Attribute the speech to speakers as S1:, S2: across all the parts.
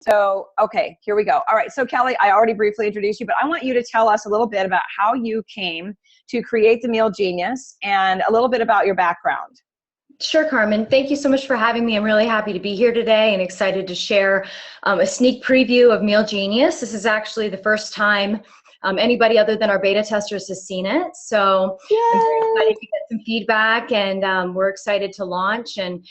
S1: So, okay, here we go. All right. So Kelley, I already briefly introduced you, but I want you to tell us a little bit about how you came to create the Meal Genius and a little bit about your background.
S2: Sure, Carmen. Thank you so much for having me. I'm really happy to be here today and excited to share a sneak preview of Meal Genius. This is actually the first time anybody other than our beta testers has seen it. So I'm very excited to get some feedback, and we're excited to launch and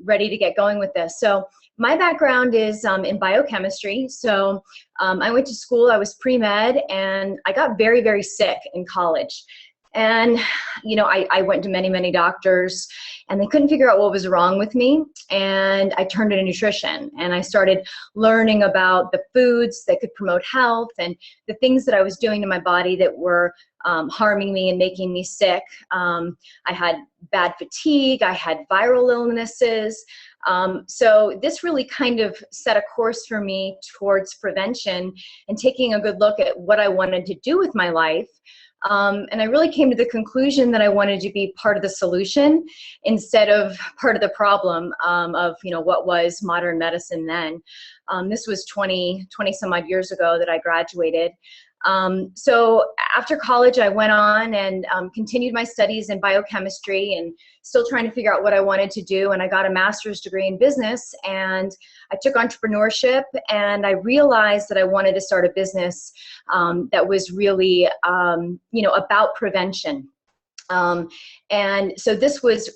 S2: ready to get going with this. So my background is in biochemistry. So I went to school, I was pre-med, and I got very, very sick in college. And, you know, I went to many, many doctors, and they couldn't figure out what was wrong with me. And I turned to nutrition, and I started learning about the foods that could promote health and the things that I was doing to my body that were harming me and making me sick. I had bad fatigue. I had viral illnesses. So this really kind of set a course for me towards prevention and taking a good look at what I wanted to do with my life. And I really came to the conclusion that I wanted to be part of the solution instead of part of the problem of, you know, what was modern medicine then. This was 20 some odd years ago that I graduated. So after college, I went on and continued my studies in biochemistry and still trying to figure out what I wanted to do. And I got a master's degree in business, and I took entrepreneurship, and I realized that I wanted to start a business that was really, you know, about prevention. And so this was,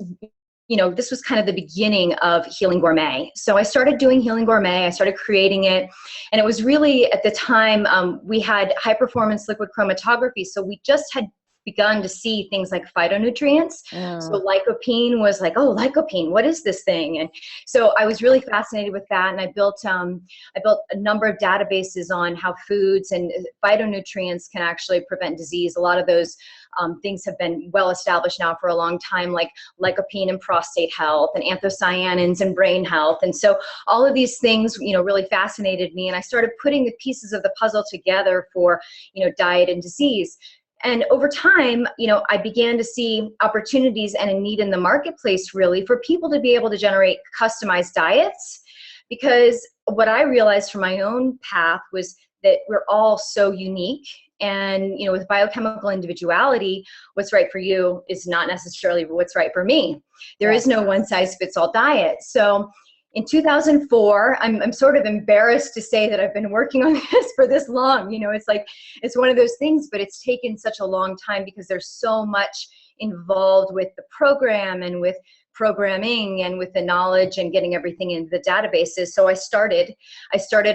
S2: you know, this was kind of the beginning of Healing Gourmet. So I started doing Healing Gourmet. I started creating it. And it was really, at the time, we had high performance liquid chromatography. So we just had begun to see things like phytonutrients. So lycopene was like, oh, lycopene, what is this thing? And so I was really fascinated with that. And I built a number of databases on how foods and phytonutrients can actually prevent disease. A lot of those things have been well established now for a long time, like lycopene and prostate health and anthocyanins and brain health. And so all of these things, you know, really fascinated me. And I started putting the pieces of the puzzle together for, you know, diet and disease. And over time, you know, I began to see opportunities and a need in the marketplace really for people to be able to generate customized diets, because what I realized from my own path was that we're all so unique. And, you know, with biochemical individuality, what's right for you is not necessarily what's right for me. There is no one size fits all diet. So in 2004, I'm sort of embarrassed to say that I've been working on this for this long. You know, it's like, it's one of those things, but it's taken such a long time because there's so much involved with the program and with programming and with the knowledge and getting everything into the databases. So I started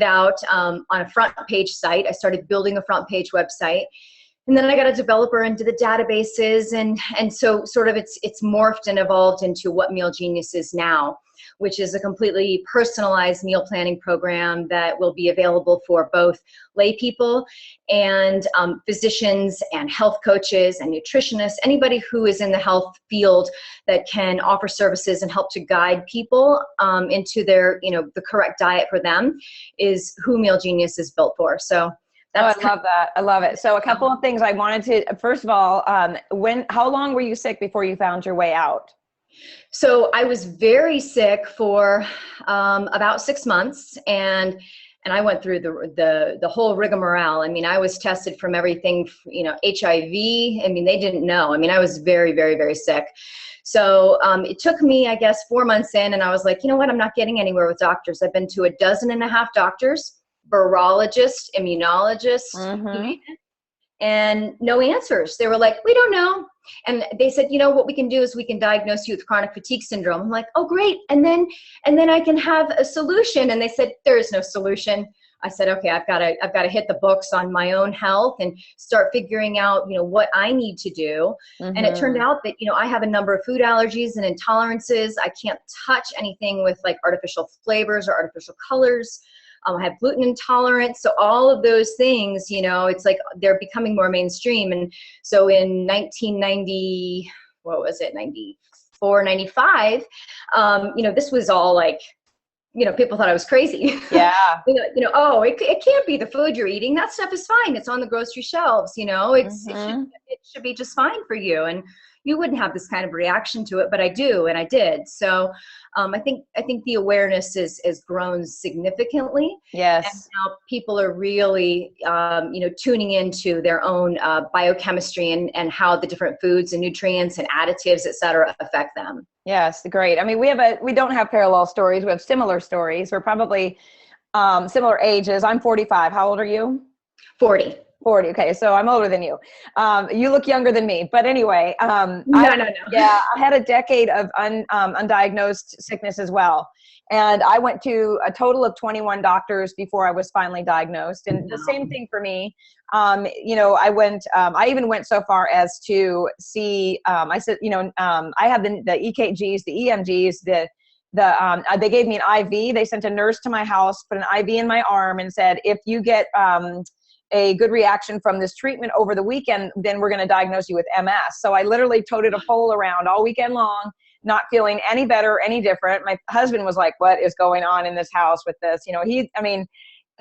S2: out on a front page site. I started building a front page website. And then I got a developer into the databases. And so sort of it's morphed and evolved into what Meal Genius is now, which is a completely personalized meal planning program that will be available for both lay people and physicians and health coaches and nutritionists, anybody who is in the health field that can offer services and help to guide people into their, you know, the correct diet for them is who Meal Genius is built for. So that's
S1: I love that. I love it. So a couple of things I wanted to, first of all, how long were you sick before you found your way out?
S2: So I was very sick for about 6 months, and I went through the whole rigmarole. I mean, I was tested from everything, you know, HIV. I mean, they didn't know. I mean, I was very, very, very sick. So it took me, I guess, 4 months in, and I was like, you know what? I'm not getting anywhere with doctors. I've been to 12.5 doctors, virologists, immunologists, and no answers. They were like, we don't know. And they said, you know, what we can do is we can diagnose you with chronic fatigue syndrome. I'm like, oh, great. And then I can have a solution. And they said, there is no solution. I said, okay, I've got to hit the books on my own health and start figuring out, you know, what I need to do. And it turned out that, you know, I have a number of food allergies and intolerances. I can't touch anything with like artificial flavors or artificial colors. I have gluten intolerance. So all of those things, you know, it's like they're becoming more mainstream. And so in 1990, what was it, 94, 95, you know, this was all like, you know, people thought I was crazy.
S1: Yeah.
S2: You know, oh, it can't be the food you're eating. That stuff is fine. It's on the grocery shelves. You know, it should be just fine for you. And you wouldn't have this kind of reaction to it, but I do, and I did. So I think the awareness has grown significantly.
S1: Yes.
S2: And now people are really, tuning into their own biochemistry and how the different foods and nutrients and additives, et cetera, affect them.
S1: Yes, great. I mean, we don't have parallel stories. We have similar stories. We're probably similar ages. I'm 45. How old are you?
S2: 40.
S1: 40. Okay. So I'm older than you. You look younger than me, but anyway,
S2: No.
S1: Yeah, I had a decade of undiagnosed sickness as well. And I went to a total of 21 doctors before I was finally diagnosed. And the same thing for me. I even went so far as to see, I said, I have the EKGs, the EMGs, they gave me an IV. They sent a nurse to my house, put an IV in my arm and said, if you get, a good reaction from this treatment over the weekend, then we're going to diagnose you with MS. So I literally toted a pole around all weekend long, not feeling any better, any different. My husband was like, what is going on in this house with this?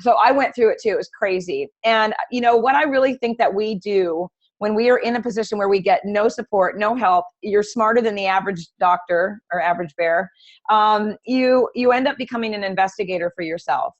S1: So I went through it too. It was crazy. And what I really think that we do when we are in a position where we get no support, no help, you're smarter than the average doctor or average bear, you end up becoming an investigator for yourself.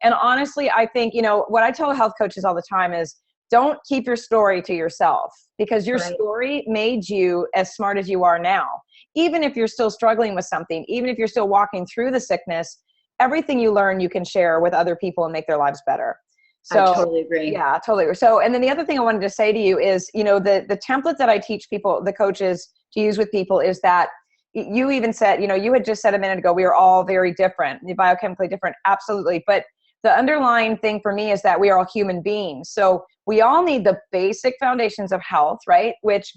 S1: And honestly, I think, what I tell health coaches all the time is don't keep your story to yourself, because your story made you as smart as you are now. Even if you're still struggling with something, even if you're still walking through the sickness, everything you learn, you can share with other people and make their lives better. So
S2: I totally agree.
S1: Yeah, totally agree. So, and then the other thing I wanted to say to you is, the template that I teach people, the coaches, to use with people is that you even said, you had just said a minute ago, we are all very different, biochemically different. Absolutely. But the underlying thing for me is that we are all human beings. So we all need the basic foundations of health, right? Which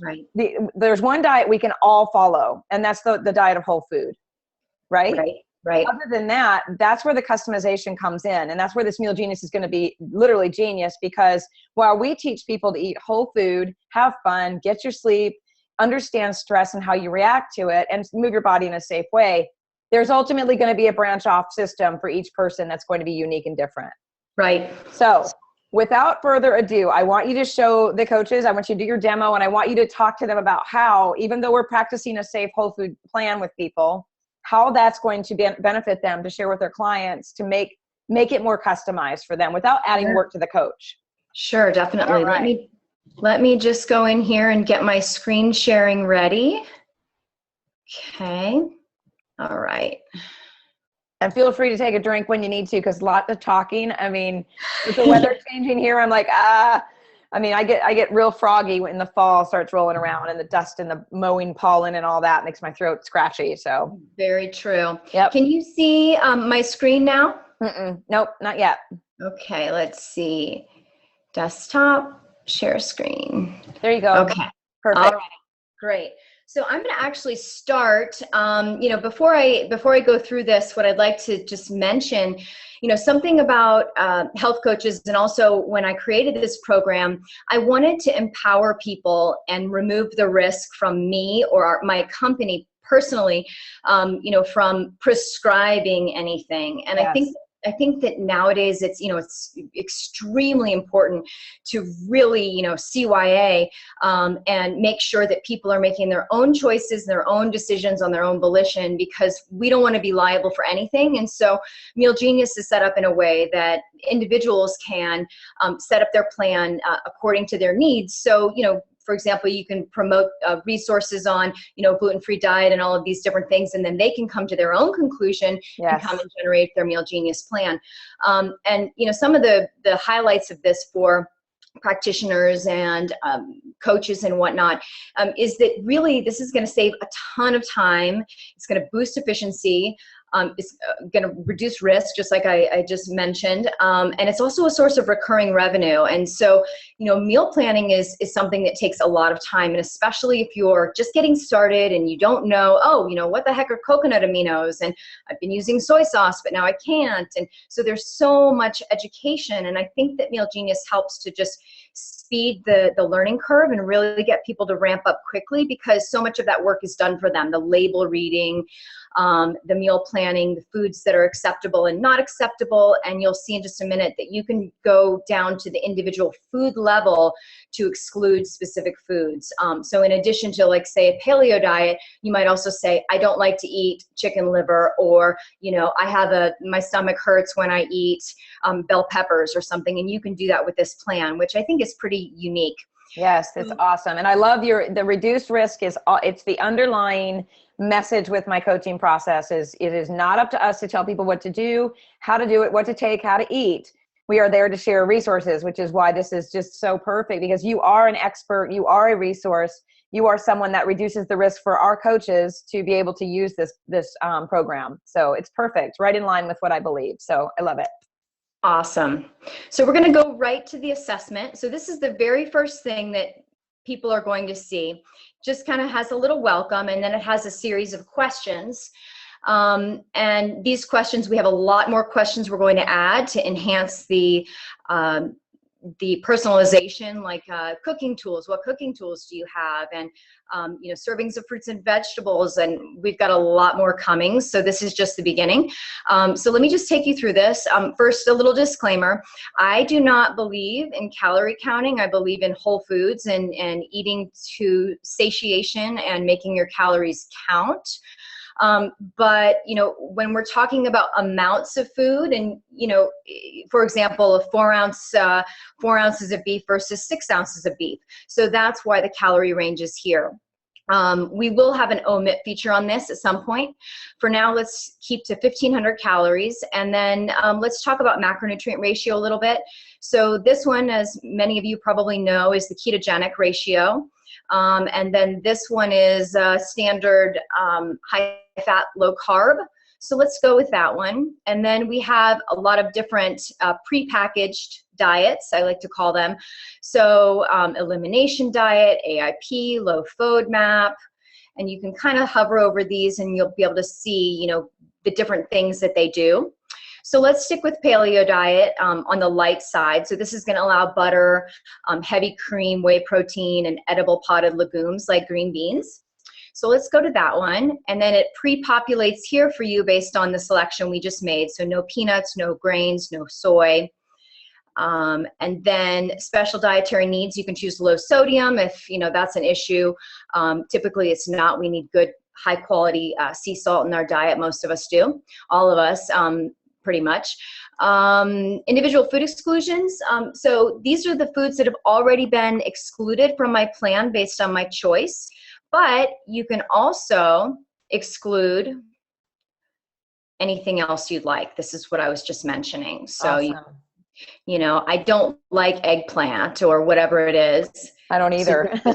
S1: there's one diet we can all follow, and that's the diet of whole food, right?
S2: Right.
S1: Other than that, that's where the customization comes in. And that's where this Meal Genius is going to be literally genius, because while we teach people to eat whole food, have fun, get your sleep, understand stress and how you react to it, and move your body in a safe way, there's ultimately going to be a branch off system for each person that's going to be unique and different.
S2: Right.
S1: So without further ado, I want you to show the coaches, I want you to do your demo, and I want you to talk to them about how, even though we're practicing a safe whole food plan with people, how that's going to benefit them to share with their clients to make it more customized for them without adding work to the coach.
S2: Sure, definitely. Right. Let me just go in here and get my screen sharing ready. Okay. All right.
S1: And feel free to take a drink when you need to, because lots of talking. I mean, with the weather changing here, I'm like, I get real froggy when the fall starts rolling around and the dust and the mowing pollen and all that makes my throat scratchy. So
S2: very true.
S1: Yep.
S2: Can you see my screen now?
S1: Nope, not yet.
S2: Okay, let's see. Desktop, share screen.
S1: There you go.
S2: Okay.
S1: Perfect.
S2: All right. Great. So I'm going to actually start, before I go through this, what I'd like to just mention, something about health coaches, and also when I created this program, I wanted to empower people and remove the risk from me or my company personally, from prescribing anything. And
S1: Yes.
S2: I think that nowadays it's extremely important to really, CYA and make sure that people are making their own choices, their own decisions on their own volition, because we don't want to be liable for anything. And so Meal Genius is set up in a way that individuals can set up their plan according to their needs. So, for example, you can promote resources on, gluten-free diet and all of these different things, and then they can come to their own conclusion and come and generate their Meal Genius plan. And, some of the highlights of this for practitioners and coaches and whatnot is that really this is going to save a ton of time. It's going to boost efficiency. It's going to reduce risk, just like I just mentioned. And it's also a source of recurring revenue. And so, meal planning is something that takes a lot of time. And especially if you're just getting started and you don't know, what the heck are coconut aminos? And I've been using soy sauce, but now I can't. And so there's so much education. And I think that Meal Genius helps to just speed the learning curve and really get people to ramp up quickly, because so much of that work is done for them. The label reading, the meal planning, the foods that are acceptable and not acceptable. And you'll see in just a minute that you can go down to the individual food level to exclude specific foods. So in addition to, like, say, a paleo diet, you might also say, I don't like to eat chicken liver, or, you know, my stomach hurts when I eat bell peppers or something. And you can do that with this plan, which I think is pretty unique.
S1: Yes, that's awesome. And I love the reduced risk it's the underlying message with my coaching process is it is not up to us to tell people what to do, how to do it, what to take, how to eat. We are there to share resources, which is why this is just so perfect, because you are an expert, you are a resource, you are someone that reduces the risk for our coaches to be able to use this program. So it's perfect, right in line with what I believe. So I love it.
S2: Awesome. So we're going to go right to the assessment. So this is the very first thing that people are going to see. Just kind of has a little welcome, and then it has a series of questions. And these questions, we have a lot more questions we're going to add to enhance the personalization, like cooking tools. What cooking tools do you have? And you know, servings of fruits and vegetables, and we've got a lot more coming. So this is just the beginning. So let me just take you through this. First, a little disclaimer. I do not believe in calorie counting. I believe in whole foods and eating to satiation and making your calories count. But, you know, when we're talking about amounts of food and, you know, for example, a 4 ounces of beef versus 6 ounces of beef. So that's why the calorie range is here. We will have an omit feature on this at some point. For now, let's keep to 1,500 calories. And then let's talk about macronutrient ratio a little bit. So this one, as many of you probably know, is the ketogenic ratio. And then this one is standard high fat, low carb. So let's go with that one. And then we have a lot of different prepackaged diets, I like to call them. So elimination diet, AIP, low FODMAP, and you can kind of hover over these and you'll be able to see, you know, the different things that they do. So let's stick with paleo diet on the light side. So this is going to allow butter, heavy cream, whey protein, and edible potted legumes like green beans. So let's go to that one. And then it pre-populates here for you based on the selection we just made. So no peanuts, no grains, no soy. And then special dietary needs, you can choose low sodium if, you know, that's an issue. Typically it's not. We need good high quality sea salt in our diet. Most of us do. All of us. Pretty much. Individual food exclusions. So these are the foods that have already been excluded from my plan based on my choice, but you can also exclude anything else you'd like. This is what I was just mentioning. So,
S1: awesome.
S2: You know, I don't like eggplant or whatever it is.
S1: I don't either.
S2: Yeah.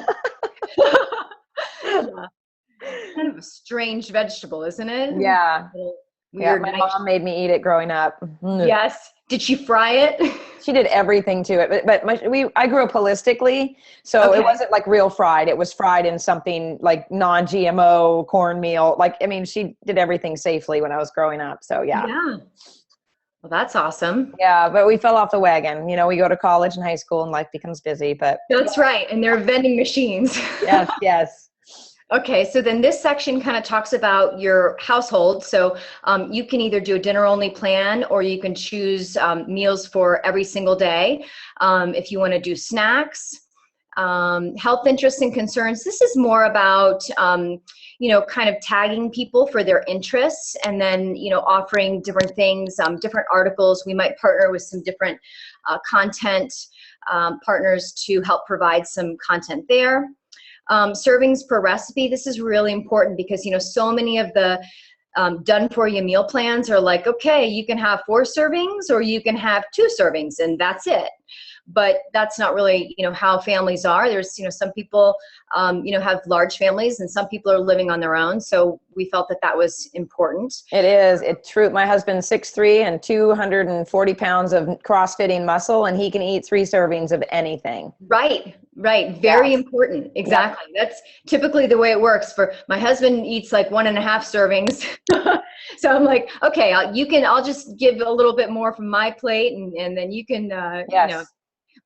S2: Kind of a strange vegetable, isn't it?
S1: Yeah.
S2: Weird.
S1: Yeah, my mom made me eat it growing up.
S2: Yes. Did she fry it?
S1: She did everything to it, but I grew up holistically, so
S2: Okay.
S1: It wasn't like real fried. It was fried in something like non-GMO cornmeal. Like, I mean, she did everything safely when I was growing up. So yeah.
S2: Yeah. Well, that's awesome.
S1: Yeah, but we fell off the wagon. You know, we go to college and high school and life becomes busy, but.
S2: That's right. And there are vending machines.
S1: Yes, yes.
S2: Okay, so then this section kind of talks about your household. So you can either do a dinner-only plan, or you can choose meals for every single day. If you want to do snacks, health interests and concerns. This is more about, you know, kind of tagging people for their interests, and then, you know, offering different things, different articles. We might partner with some different content partners to help provide some content there. Servings per recipe. This is really important because, you know, so many of the done for you meal plans are like, okay, you can have 4 servings or you can have 2 servings and that's it. But that's not really, you know, how families are. There's, you know, some people, you know, have large families and some people are living on their own. So we felt that that was important.
S1: It is. It's true. My husband's 6'3" and 240 pounds of cross-fitting muscle, and he can eat 3 servings of anything.
S2: Right. Right. Very
S1: Yes.
S2: important. Exactly. Yep. That's typically the way it works. For my husband eats like 1.5 servings. So I'm like, okay, I'll just give a little bit more from my plate, and then you can,
S1: Yes.
S2: you know.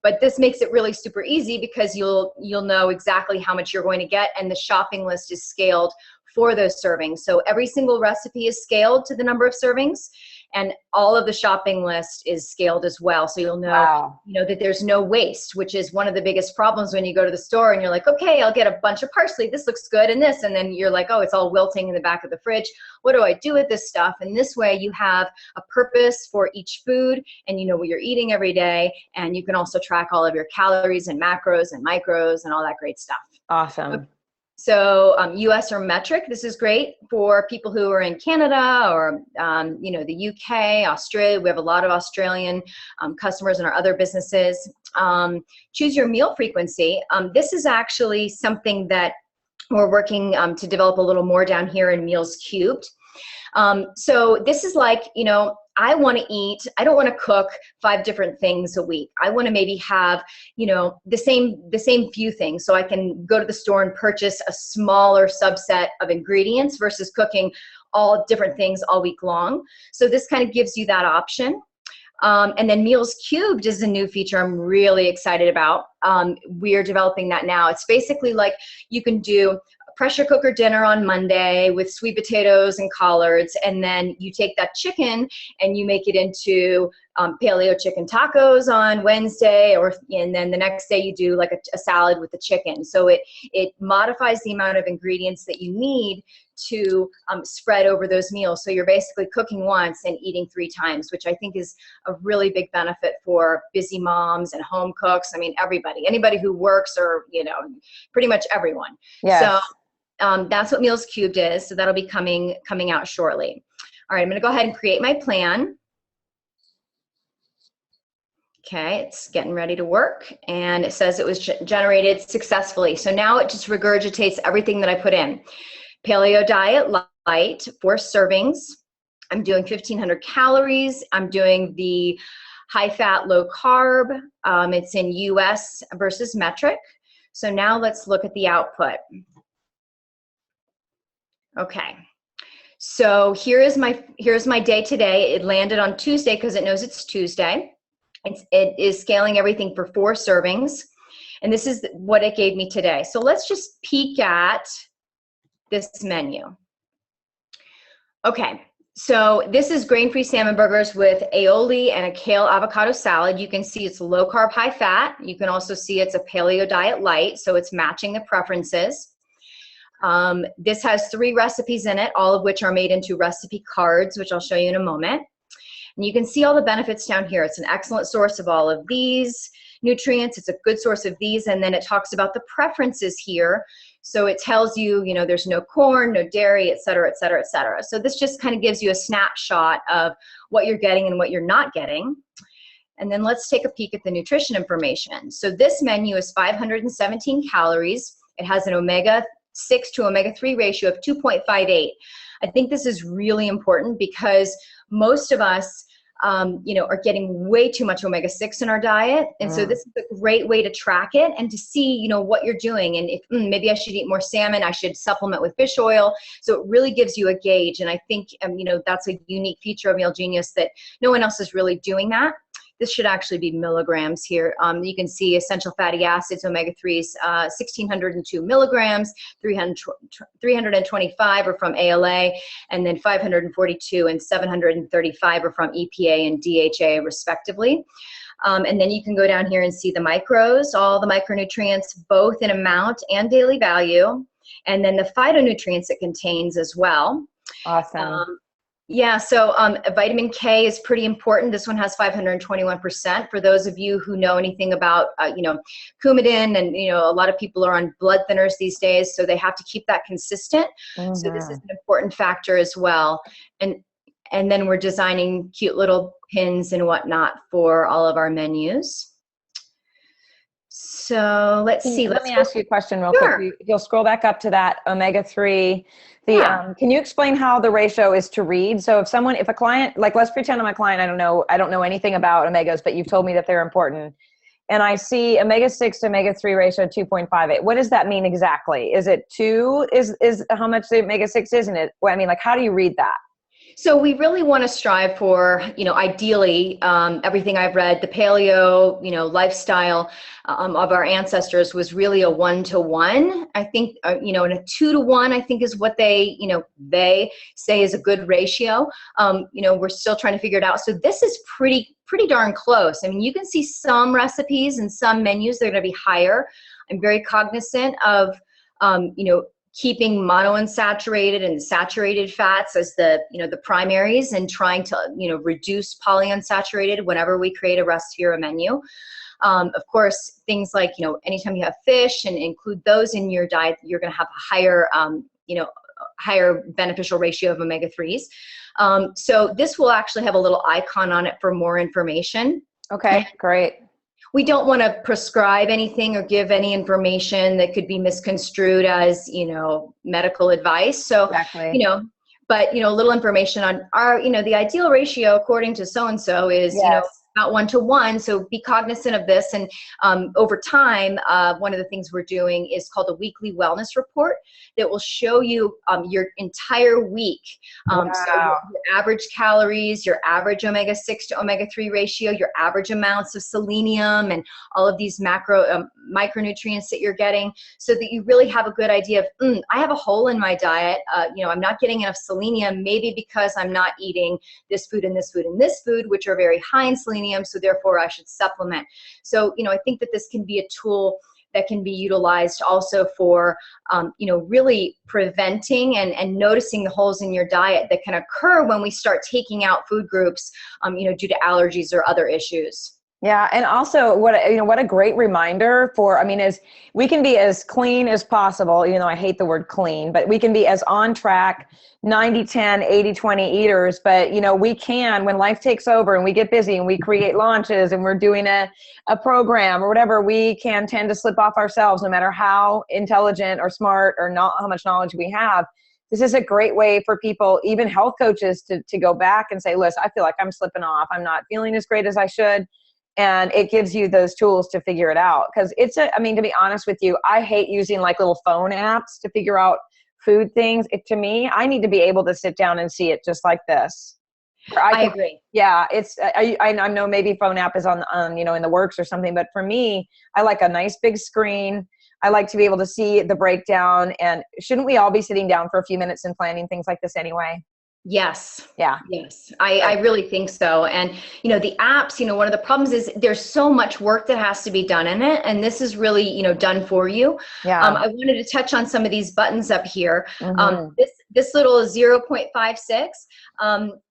S2: But this makes it really super easy because you'll know exactly how much you're going to get, and the shopping list is scaled for those servings. So every single recipe is scaled to the number of servings, and all of the shopping list is scaled as well. So you'll know,
S1: Wow.
S2: that there's no waste, which is one of the biggest problems when you go to the store and you're like, okay, I'll get a bunch of parsley. This looks good. And this, and then you're like, oh, it's all wilting in the back of the fridge. What do I do with this stuff? And this way you have a purpose for each food, and you know what you're eating every day. And you can also track all of your calories and macros and micros and all that great stuff.
S1: Awesome.
S2: Okay. So US or metric, this is great for people who are in Canada or, the UK, Australia. We have a lot of Australian customers in our other businesses. Choose your meal frequency. This is actually something that we're working to develop a little more down here in Meals Cubed. So this is like, I want to eat, I don't want to cook 5 different things a week. I want to maybe have, the same few things, so I can go to the store and purchase a smaller subset of ingredients versus cooking all different things all week long. So this kind of gives you that option. And then Meals Cubed is a new feature I'm really excited about. We're developing that now. It's basically like you can do pressure cooker dinner on Monday with sweet potatoes and collards, and then you take that chicken and you make it into paleo chicken tacos on Wednesday, and then the next day you do like a salad with the chicken. So it modifies the amount of ingredients that you need to spread over those meals. So you're basically cooking once and eating 3 times, which I think is a really big benefit for busy moms and home cooks. I mean, anybody who works, or, pretty much everyone.
S1: Yes.
S2: So that's what Meals Cubed is. So that'll be coming out shortly. All right, I'm going to go ahead and create my plan. Okay, it's getting ready to work, and it says it was generated successfully. So now it just regurgitates everything that I put in. Paleo diet light, 4 servings. I'm doing 1,500 calories. I'm doing the high fat, low carb. It's in US versus metric. So now let's look at the output. Okay, so here's my day today. It landed on Tuesday because it knows it's Tuesday. It is scaling everything for 4 servings, and this is what it gave me today. So let's just peek at this menu. Okay, so this is grain-free salmon burgers with aioli and a kale avocado salad. You can see it's low carb, high fat. You can also see it's a paleo diet light, so it's matching the preferences. This has 3 recipes in it, all of which are made into recipe cards, which I'll show you in a moment. And you can see all the benefits down here. It's an excellent source of all of these nutrients. It's a good source of these. And then it talks about the preferences here. So it tells you, there's no corn, no dairy, et cetera, et cetera, et cetera. So this just kind of gives you a snapshot of what you're getting and what you're not getting. And then let's take a peek at the nutrition information. So this menu is 517 calories. It has an omega-6 to omega-3 ratio of 2.58. I think this is really important because most of us are getting way too much omega-6 in our diet. And so this is a great way to track it and to see, what you're doing. And if maybe I should eat more salmon, I should supplement with fish oil. So it really gives you a gauge. And I think, that's a unique feature of Meal Genius that no one else is really doing that. This should actually be milligrams here. You can see essential fatty acids, omega-3s, 1,602 milligrams, 325 are from ALA, and then 542 and 735 are from EPA and DHA respectively. And then you can go down here and see the macros, all the micronutrients, both in amount and daily value, and then the phytonutrients it contains as well.
S1: Awesome.
S2: Yeah, so vitamin K is pretty important. This one has 521%. For those of you who know anything about, Coumadin, and, a lot of people are on blood thinners these days, so they have to keep that consistent. So this is an important factor as well. And then we're designing cute little pins and whatnot for all of our menus. So let's see.
S1: Let me ask you a question real quick. You'll scroll back up to that omega-3. Can you explain how the ratio is to read? So if a client, like let's pretend I'm a client, I don't know anything about omegas, but you've told me that they're important. And I see omega-6 to omega-3 ratio 2.58. What does that mean exactly? Is it 2 is how much the omega-6 is in it? Well, I mean, like, how do you read that?
S2: So we really want to strive for, ideally, everything I've read, the paleo, lifestyle of our ancestors was really a 1-to-1. I think, and a 2-to-1, I think is what they say is a good ratio. We're still trying to figure it out. So this is pretty darn close. I mean, you can see some recipes and some menus that are going to be higher. I'm very cognizant of, keeping monounsaturated and saturated fats as the primaries, and trying to reduce polyunsaturated whenever we create a recipe or a menu. Of course, things like anytime you have fish and include those in your diet, you're going to have a higher beneficial ratio of omega-3s. So this will actually have a little icon on it for more information.
S1: Okay, great.
S2: We don't want to prescribe anything or give any information that could be misconstrued as, medical advice. So,
S1: exactly.
S2: But, a little information on our, the ideal ratio according to so-and-so is,
S1: Yes.
S2: about 1-to-1. So be cognizant of this. And over time, one of the things we're doing is called a weekly wellness report that will show you your entire week.
S1: Wow.
S2: So your average calories, your average omega-6 to omega-3 ratio, your average amounts of selenium, and all of these micronutrients that you're getting, so that you really have a good idea of, I have a hole in my diet. I'm not getting enough selenium, maybe because I'm not eating this food and this food and this food, which are very high in selenium, so therefore I should supplement. So, I think that this can be a tool that can be utilized also for, really preventing and noticing the holes in your diet that can occur when we start taking out food groups, due to allergies or other issues.
S1: Yeah. And also what a great reminder is we can be as clean as possible, even though I hate the word clean, but we can be as on track, 90-10, 80-20 eaters. But, we can, when life takes over and we get busy and we create launches and we're doing a program or whatever, we can tend to slip off ourselves, no matter how intelligent or smart or not how much knowledge we have. This is a great way for people, even health coaches, to go back and say, listen, I feel like I'm slipping off. I'm not feeling as great as I should. And it gives you those tools to figure it out. Because to be honest with you, I hate using like little phone apps to figure out food things. To me, I need to be able to sit down and see it just like this.
S2: I agree.
S1: Yeah, I know maybe phone app is on in the works or something, but for me, I like a nice big screen. I like to be able to see the breakdown. And shouldn't we all be sitting down for a few minutes and planning things like this anyway?
S2: Yes.
S1: Yeah.
S2: Yes. I really think so. And, the apps, one of the problems is there's so much work that has to be done in it. And this is really, done for you.
S1: Yeah.
S2: I wanted to touch on some of these buttons up here.
S1: Mm-hmm.
S2: This little 0.56,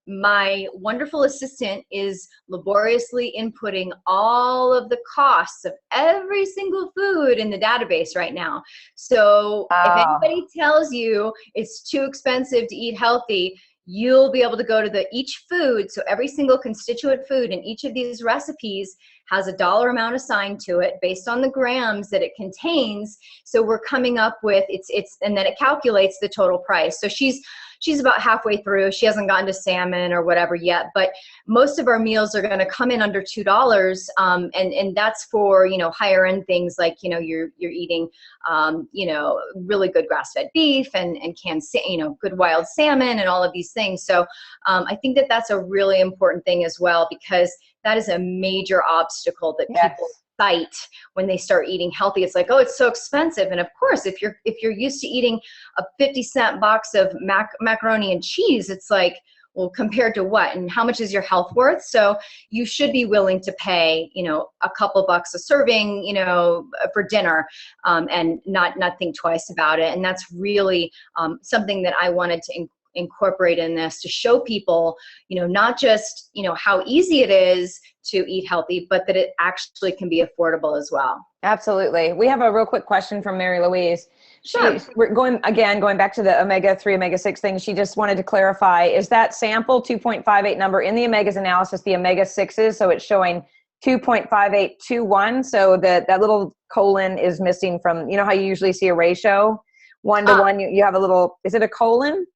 S2: my wonderful assistant is laboriously inputting all of the costs of every single food in the database right now. So if anybody tells you it's too expensive to eat healthy, you'll be able to go to each food. So every single constituent food in each of these recipes has a dollar amount assigned to it based on the grams that it contains. So we're coming up with and then it calculates the total price. So she's about halfway through. She hasn't gotten to salmon or whatever yet, but most of our meals are going to come in under $2. And that's for, higher end things like, you're eating, really good grass-fed beef and canned, good wild salmon and all of these things. So I think that that's a really important thing as well, because that is a major obstacle that people cite when they start eating healthy. It's like, oh, it's so expensive. And of course, if you're used to eating a 50-cent box of macaroni and cheese, it's like, well, compared to what? And how much is your health worth? So you should be willing to pay, a couple bucks a serving, for dinner, and not think twice about it. And that's really something that I wanted to incorporate in this, to show people, not just, how easy it is to eat healthy, but that it actually can be affordable as well.
S1: Absolutely. We have a real quick question from Mary Louise.
S2: Sure.
S1: We're going back to the omega-3, omega-6 thing. She just wanted to clarify, is that sample 2.58 number in the omegas analysis, the omega-6s? So it's showing 2.5821. So that little colon is missing from, how you usually see a ratio 1 to 1, you have a little, is it a colon?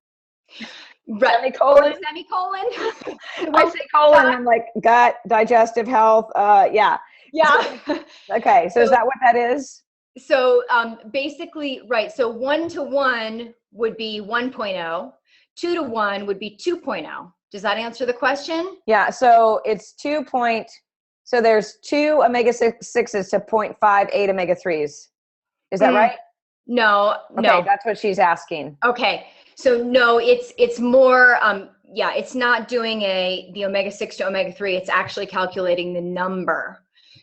S2: Right.
S1: Semicolon. If I say colon, I'm like gut, digestive health. Yeah. Okay. So is that what that is?
S2: So basically, right. So 1 to 1 would be 1.0. 2 to 1 would be 2.0. Does that answer the question?
S1: Yeah. So it's so there's 2 omega-6s to 0.58 omega-3s. Is that right?
S2: No,
S1: Okay,
S2: no.
S1: that's what she's asking.
S2: Okay, so no, it's more, yeah, it's not doing the omega-6 to omega-3. It's actually calculating the number.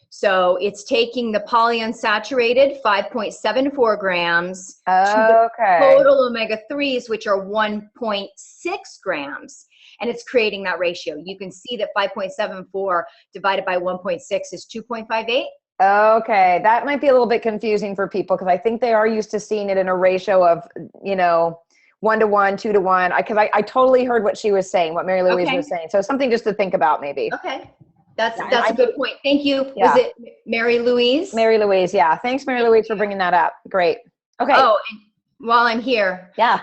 S2: So it's taking the polyunsaturated 5.74 grams to the total omega-3s, which are 1.6 grams. And it's creating that ratio. You can see that 5.74 divided by 1.6 is 2.58.
S1: Okay, that might be a little bit confusing for people because I think they are used to seeing it in a ratio of, 1 to 1, 2 to 1. Because I totally heard what she was saying, what Mary Louise was saying. So something just to think about maybe.
S2: Okay, that's a good point. Thank you.
S1: Yeah.
S2: Was it Mary Louise?
S1: Mary Louise, yeah. Thanks, Mary Louise, for bringing that up. Great. Okay.
S2: Oh, and while I'm here,
S1: yeah,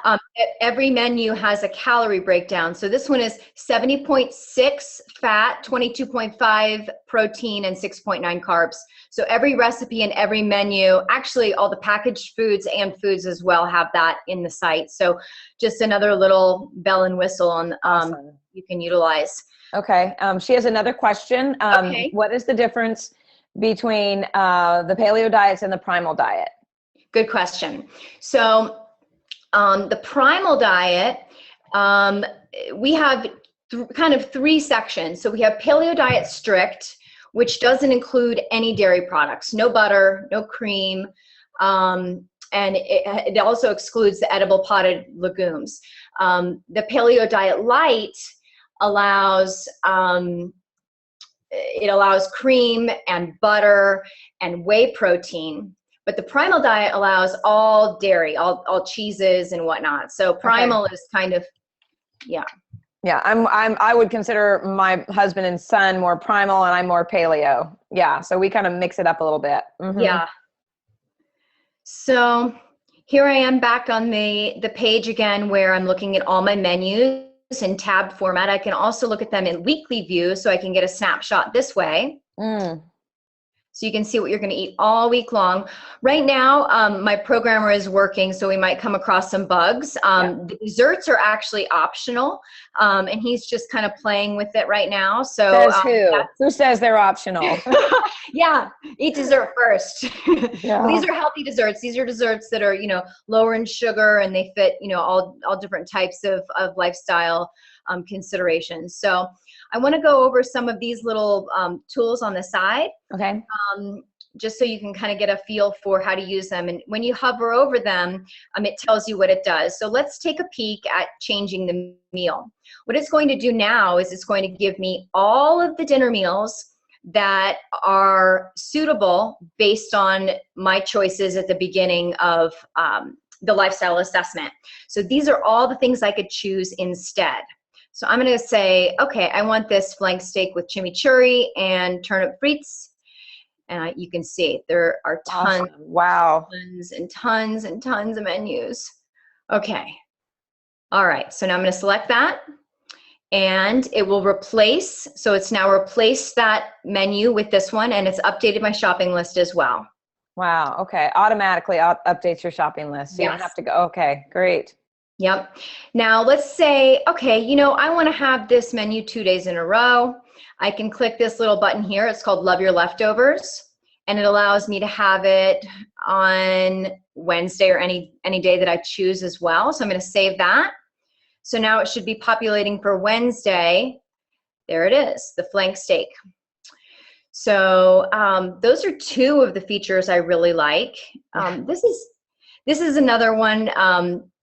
S2: every menu has a calorie breakdown. So this one is 70.6 fat, 22.5 protein, and 6.9 carbs. So every recipe and every menu, actually all the packaged foods and foods as well, have that in the site. So just another little bell and whistle on
S1: awesome.
S2: You can utilize.
S1: Okay. She has another question.
S2: Okay.
S1: What is the difference between the paleo diets and the primal diet?
S2: Good question. So the primal diet, we have kind of 3 sections. So we have paleo diet strict, which doesn't include any dairy products, no butter, no cream, and it also excludes the edible potted legumes. The paleo diet light allows cream and butter and whey protein. But the primal diet allows all dairy, all cheeses and whatnot. So primal is kind of, yeah.
S1: Yeah, I would consider my husband and son more primal, and I'm more paleo. Yeah, so we kind of mix it up a little bit. Mm-hmm.
S2: Yeah. So here I am back on the page again, where I'm looking at all my menus in tab format. I can also look at them in weekly view, so I can get a snapshot this way. So you can see what you're going to eat all week long. Right now, my programmer is working, so we might come across some bugs. The desserts are actually optional, and he's just kind of playing with it right now. So
S1: says who says they're optional?
S2: Yeah, eat dessert first.
S1: Yeah.
S2: These are healthy desserts. These are desserts that are, lower in sugar, and they fit, all different types of lifestyle considerations. So I want to go over some of these little tools on the side.
S1: Okay.
S2: Just so you can kind of get a feel for how to use them. And when you hover over them, it tells you what it does. So let's take a peek at changing the meal. What it's going to do now is it's going to give me all of the dinner meals that are suitable based on my choices at the beginning of the lifestyle assessment. So these are all the things I could choose instead. So I'm going to say, okay, I want this flank steak with chimichurri and turnip frites. And you can see there are tons,
S1: awesome. Wow,
S2: tons and tons and tons of menus. Okay. All right. So now I'm going to select that, and it will replace. So it's now replaced that menu with this one, and it's updated my shopping list as well.
S1: Wow. Okay. Automatically updates your shopping list. So you don't have to go. Okay, great.
S2: Yep. Now let's say, okay, I want to have this menu 2 days in a row. I can click this little button here. It's called Love Your Leftovers, and it allows me to have it on Wednesday or any day that I choose as well. So I'm going to save that. So now it should be populating for Wednesday. There it is, the flank steak. So those are 2 of the features I really like. This is another one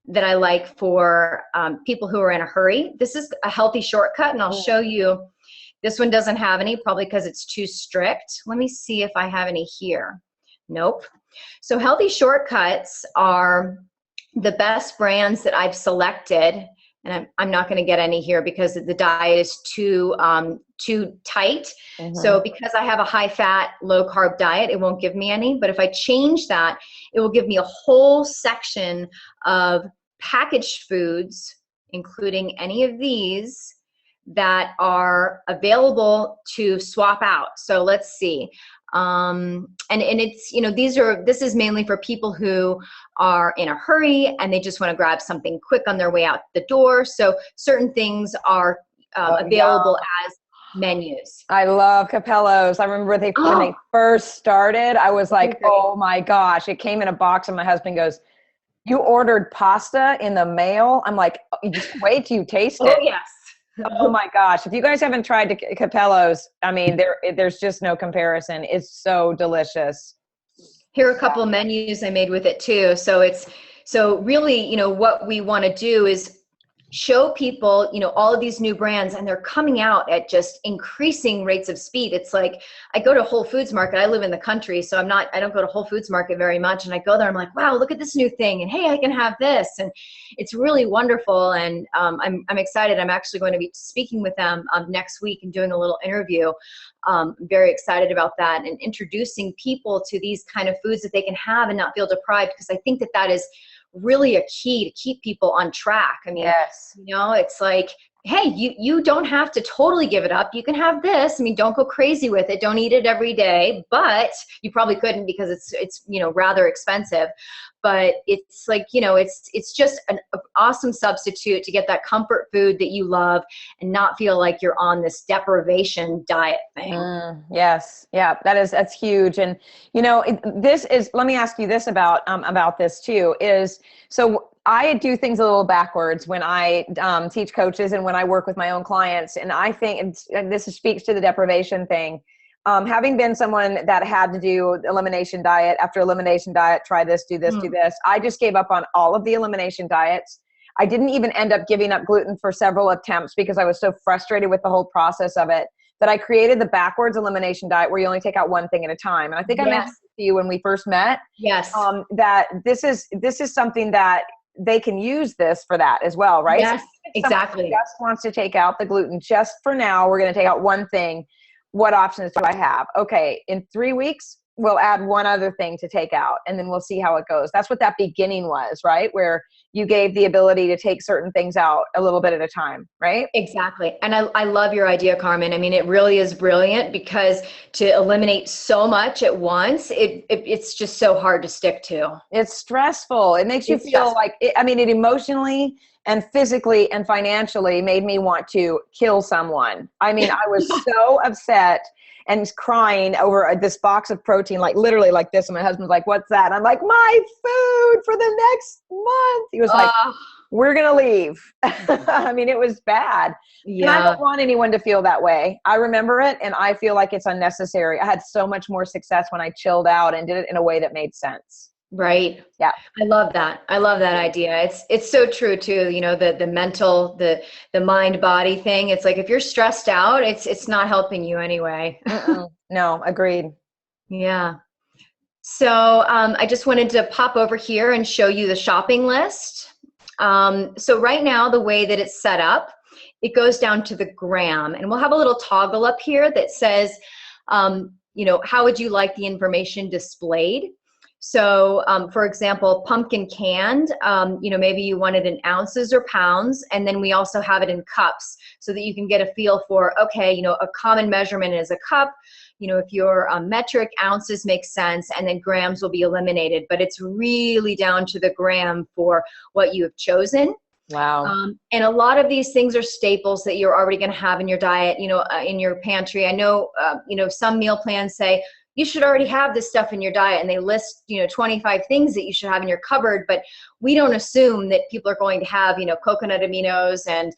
S2: that I like for people who are in a hurry. This is a healthy shortcut, and I'll show you. This one doesn't have any, probably because it's too strict. Let me see if I have any here. Nope. So healthy shortcuts are the best brands that I've selected, and I'm not going to get any here because the diet is too tight. Mm-hmm. So because I have a high fat, low carb diet, it won't give me any. But if I change that, it will give me a whole section of packaged foods, including any of these, that are available to swap out. So let's see. And it's, this is mainly for people who are in a hurry and they just want to grab something quick on their way out the door. So certain things are available as menus.
S1: I love Capellos. I remember when they first started, I was like, oh my gosh, it came in a box and my husband goes, "You ordered pasta in the mail?" I'm like, just wait till you taste it.
S2: Oh, yes.
S1: Oh my gosh. If you guys haven't tried Capellos, I mean, there's just no comparison. It's so delicious.
S2: Here are a couple of menus I made with it too. So really, what we want to do is show people, all of these new brands, and they're coming out at just increasing rates of speed. It's like, I go to Whole Foods Market. I live in the country, so I don't go to Whole Foods Market very much. And I go there, I'm like, wow, look at this new thing. And hey, I can have this. And it's really wonderful. And I'm excited. I'm actually going to be speaking with them next week and doing a little interview. Very excited about that, and introducing people to these kind of foods that they can have and not feel deprived, because I think that is really a key to keep people on track. I mean,
S1: yes.
S2: It's like, hey, you don't have to totally give it up. You can have this. I mean, don't go crazy with it. Don't eat it every day, but you probably couldn't because it's rather expensive. But it's like, it's just an awesome substitute to get that comfort food that you love and not feel like you're on this deprivation diet thing.
S1: Yes. Yeah, that's huge. And, let me ask you this about this too, so I do things a little backwards when I teach coaches and when I work with my own clients. And I think, and this speaks to the deprivation thing, having been someone that had to do elimination diet after elimination diet, try this, do this, do this. I just gave up on all of the elimination diets. I didn't even end up giving up gluten for several attempts because I was so frustrated with the whole process of it, that I created the backwards elimination diet where you only take out one thing at a time. And I think I mentioned to you when we first met, that this is something that they can use this for that as well, right?
S2: Yes,
S1: so
S2: exactly.
S1: Just wants to take out the gluten just for now. We're going to take out one thing. What options do I have? Okay, in 3 weeks, we'll add one other thing to take out, and then we'll see how it goes. That's what that beginning was, right? Where you gave the ability to take certain things out a little bit at a time, right?
S2: Exactly. And I love your idea, Carmen. I mean, it really is brilliant, because to eliminate so much at once, it's just so hard to stick to.
S1: It's stressful. It makes you feel like, it emotionally and physically and financially made me want to kill someone. I mean, I was so upset and crying over this box of protein, like literally like this. And my husband's like, "What's that?" And I'm like, "My food for the next month." He was like, "We're going to leave." I mean, it was bad. Yeah. And I don't want anyone to feel that way. I remember it, and I feel like it's unnecessary. I had so much more success when I chilled out and did it in a way that made sense.
S2: Right.
S1: Yeah.
S2: I love that. I love that idea. It's so true too. The mental, the mind body thing. It's like, if you're stressed out, it's not helping you anyway.
S1: No, agreed.
S2: Yeah. So I just wanted to pop over here and show you the shopping list. So right now, the way that it's set up, it goes down to the gram, and we'll have a little toggle up here that says, how would you like the information displayed? So, for example, pumpkin canned, maybe you want it in ounces or pounds, and then we also have it in cups so that you can get a feel for, okay, a common measurement is a cup. If your metric, ounces make sense, and then grams will be eliminated, but it's really down to the gram for what you have chosen.
S1: Wow.
S2: And a lot of these things are staples that you're already going to have in your diet, in your pantry. I know, some meal plans say, you should already have this stuff in your diet, and they list, 25 things that you should have in your cupboard, but we don't assume that people are going to have, coconut aminos and,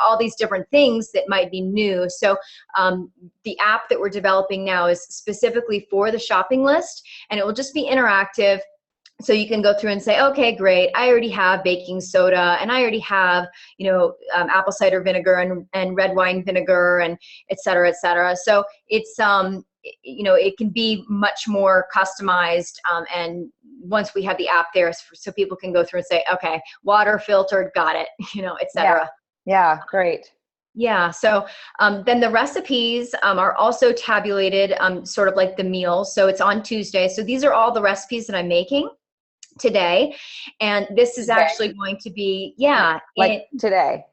S2: all these different things that might be new. So the app that we're developing now is specifically for the shopping list, and it will just be interactive. So you can go through and say, okay, great, I already have baking soda, and I already have, apple cider vinegar and red wine vinegar, and et cetera, et cetera. So it's, it can be much more customized. And once we have the app there, so people can go through and say, okay, water filtered, got it, et cetera.
S1: Yeah, great.
S2: Yeah. So then the recipes are also tabulated, sort of like the meals. So it's on Tuesday. So these are all the recipes that I'm making today. And this is actually going to be,
S1: like today.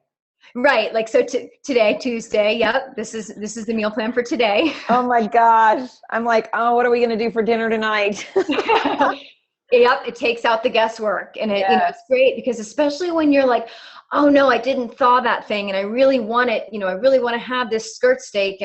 S2: Right. Like, so today, Tuesday. Yep. This is the meal plan for today.
S1: Oh my gosh. I'm like, oh, what are we going to do for dinner tonight?
S2: Yep, it takes out the guesswork, and
S1: Yes.
S2: it's great because especially when you're like, oh no, I didn't thaw that thing, and I really want it, I really want to have this skirt steak,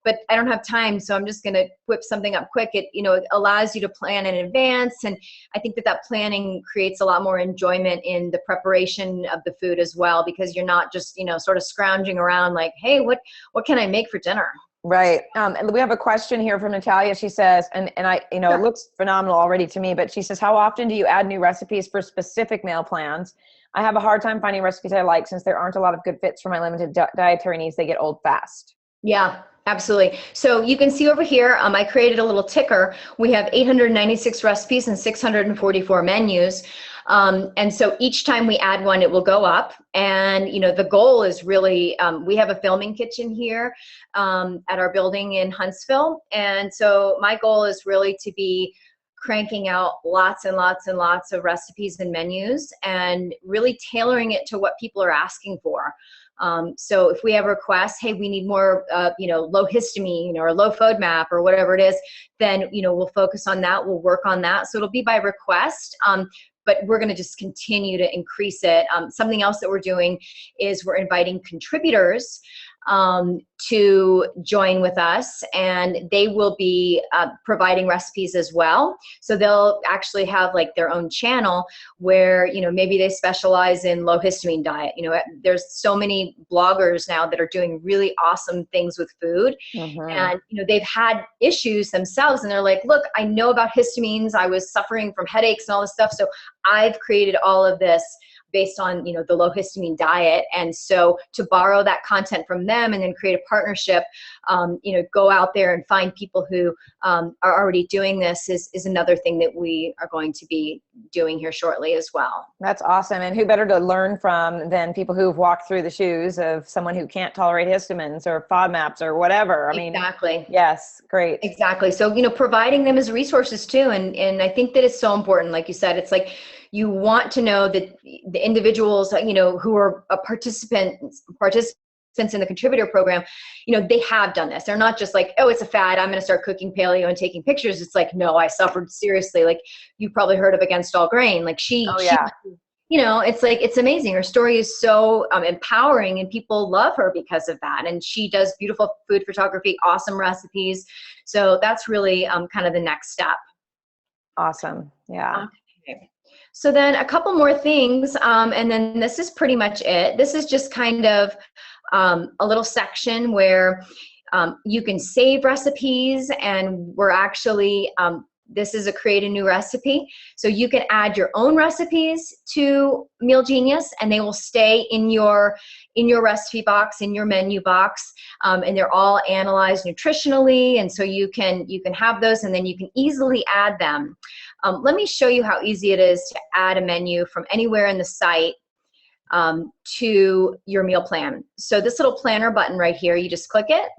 S2: but I don't have time, so I'm just going to whip something up quick. It allows you to plan in advance, and I think that planning creates a lot more enjoyment in the preparation of the food as well, because you're not just sort of scrounging around like, hey, what can I make for dinner?
S1: Right. And we have a question here from Natalia. She says, and I,
S2: Sure.
S1: it looks phenomenal already to me, but she says, how often do you add new recipes for specific meal plans? I have a hard time finding recipes I like since there aren't a lot of good fits for my limited dietary needs. They get old fast.
S2: Yeah, absolutely. So you can see over here, I created a little ticker. We have 896 recipes and 644 menus. And so each time we add one, it will go up. And, the goal is really, we have a filming kitchen here at our building in Huntsville. And so my goal is really to be cranking out lots and lots and lots of recipes and menus and really tailoring it to what people are asking for. So if we have requests, hey, we need more, low histamine or low FODMAP or whatever it is, then, we'll focus on that. We'll work on that. So it'll be by request. But we're going to just continue to increase it. Something else that we're doing is we're inviting contributors to join with us, and they will be providing recipes as well. So they'll actually have like their own channel where, maybe they specialize in low histamine diet. There's so many bloggers now that are doing really awesome things with food.
S1: Mm-hmm.
S2: And, they've had issues themselves, and they're like, look, I know about histamines. I was suffering from headaches and all this stuff. So I've created all of this based on, the low histamine diet. And so to borrow that content from them and then create a partnership, go out there and find people who are already doing this is another thing that we are going to be doing here shortly as well.
S1: That's awesome. And who better to learn from than people who've walked through the shoes of someone who can't tolerate histamines or FODMAPs or whatever.
S2: Exactly.
S1: Yes. Great.
S2: Exactly. So, providing them as resources too. And I think that it's so important. Like you said, it's like, you want to know that the individuals, who are participants in the contributor program, they have done this. They're not just like, oh, it's a fad, I'm going to start cooking paleo and taking pictures. It's like, no, I suffered seriously. Like, you probably heard of Against All Grain. Like it's like, it's amazing. Her story is so empowering, and people love her because of that. And she does beautiful food photography, awesome recipes. So that's really kind of the next step.
S1: Awesome. Yeah.
S2: Okay. So then a couple more things, and then this is pretty much it. This is just kind of a little section where you can save recipes, and we're actually, this is a create a new recipe. So you can add your own recipes to Meal Genius, and they will stay in your recipe box, in your menu box, and they're all analyzed nutritionally. And so you can have those, and then you can easily add them. Let me show you how easy it is to add a menu from anywhere in the site to your meal plan. So this little planner button right here, you just click it.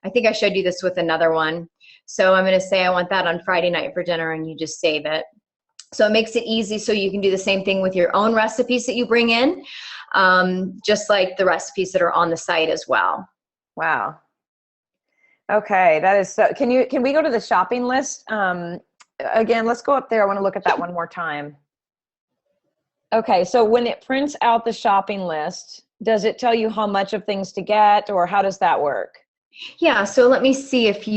S2: I think I showed you this with another one. So I'm going to say I want that on Friday night for dinner, and you just save it. So it makes it easy, so you can do the same thing with your own recipes that you bring in, just like the recipes that are on the site as well.
S1: Wow. Okay, that is so. Can we go to the shopping list? Again, let's go up there. I want to look at that one more time. Okay, so when it prints out the shopping list, does it tell you how much of things to get, or how does that work?
S2: Yeah, so let me see if can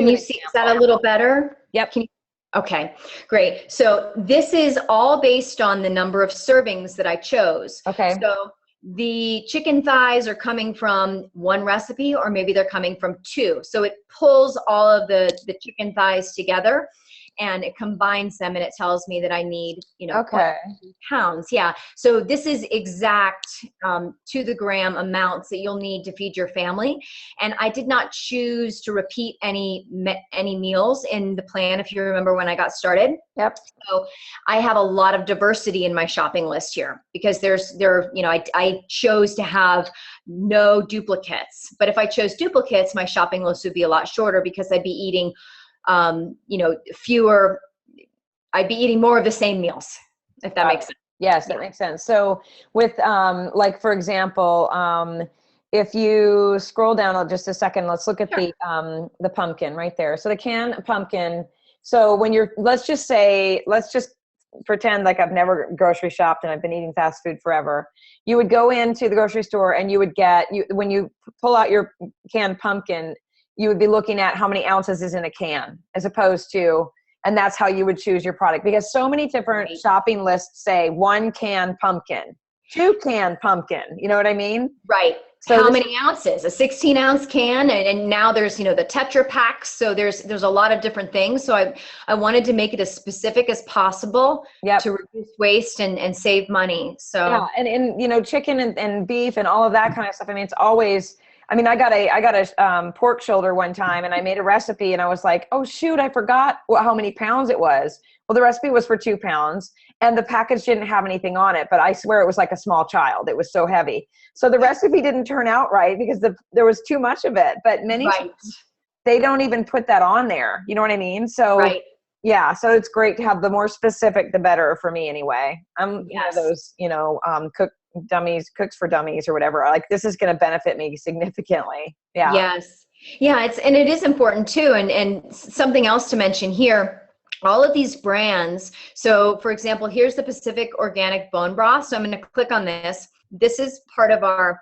S2: you see, is that a little better?
S1: Yep.
S2: Okay, great. So this is all based on the number of servings that I chose.
S1: Okay.
S2: So the chicken thighs are coming from one recipe, or maybe they're coming from two. So it pulls all of the chicken thighs together, and it combines them, and it tells me that I need,
S1: okay,
S2: pounds. Yeah. So this is exact to the gram amounts that you'll need to feed your family. And I did not choose to repeat any meals in the plan, if you remember when I got started.
S1: Yep.
S2: So I have a lot of diversity in my shopping list here, because I chose to have no duplicates. But if I chose duplicates, my shopping list would be a lot shorter, because I'd be eating I'd be eating more of the same meals, if that makes sense.
S1: Yes, that makes sense. So with like for example, if you scroll down just a second, let's look at the pumpkin right there. So the canned pumpkin. So when you're, let's just pretend like I've never grocery shopped and I've been eating fast food forever. You would go into the grocery store and you would when you pull out your canned pumpkin, you would be looking at how many ounces is in a can, as opposed to, and that's how you would choose your product, because so many different shopping lists say 1 can pumpkin, 2 can pumpkin. You know what I mean?
S2: Right. So how many ounces? A 16-ounce can, and now there's, the Tetra packs. So there's a lot of different things. So I wanted to make it as specific as possible to reduce waste and save money. So
S1: yeah, and chicken and beef and all of that kind of stuff. I mean, it's always. I mean, I got a pork shoulder one time, and I made a recipe, and I was like, oh shoot, I forgot how many pounds it was. Well, the recipe was for 2 pounds, and the package didn't have anything on it, but I swear it was like a small child. It was so heavy. So the recipe didn't turn out right because there was too much of it. But many times they don't even put that on there. You know what I mean? So yeah, so it's great to have the more specific, the better for me anyway. I'm one of those, cooks for dummies or whatever. Like, this is going to benefit me significantly. Yeah.
S2: Yes. Yeah. It is important too. And something else to mention here, all of these brands. So for example, here's the Pacific Organic Bone Broth. So I'm going to click on this. This is part of our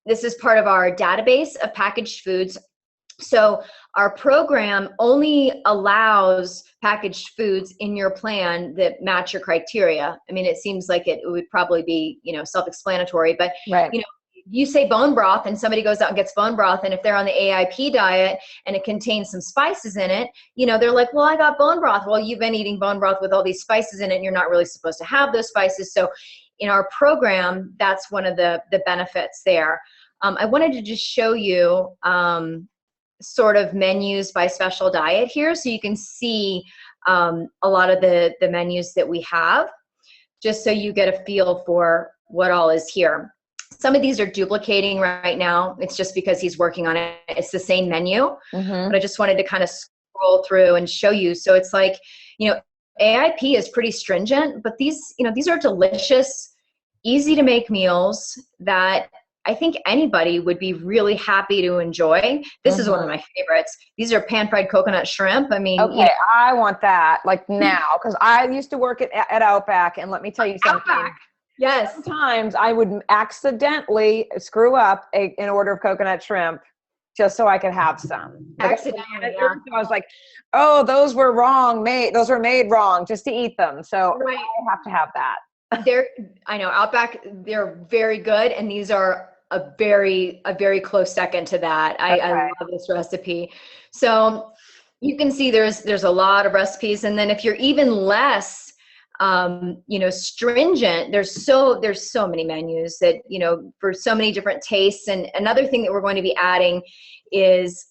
S2: database of packaged foods. So our program only allows packaged foods in your plan that match your criteria. I mean, it seems like it would probably be, self-explanatory, but you say bone broth and somebody goes out and gets bone broth, and if they're on the AIP diet and it contains some spices in it, they're like, well, I got bone broth. Well, you've been eating bone broth with all these spices in it, and you're not really supposed to have those spices. So in our program, that's one of the benefits there. I wanted to just show you sort of menus by special diet here, so you can see a lot of the menus that we have, just so you get a feel for what all is here. Some of these are duplicating right now. It's just because he's working on it. It's the same menu, but I just wanted to kind of scroll through and show you. So it's like, AIP is pretty stringent, but these are delicious, easy to make meals that I think anybody would be really happy to enjoy. This is one of my favorites. These are pan-fried coconut shrimp. I mean,
S1: okay, I want that like now, because I used to work at Outback, and let me tell you something.
S2: Outback. Yes.
S1: Sometimes I would accidentally screw up an order of coconut shrimp just so I could have some.
S2: Accidentally.
S1: So I was like, oh, those were those were made wrong just to eat them. So I have to have that.
S2: I know Outback, they're very good. And these are a very close second to that. I love this recipe. So you can see there's a lot of recipes. And then if you're even less stringent, there's so many menus that, for so many different tastes. And another thing that we're going to be adding is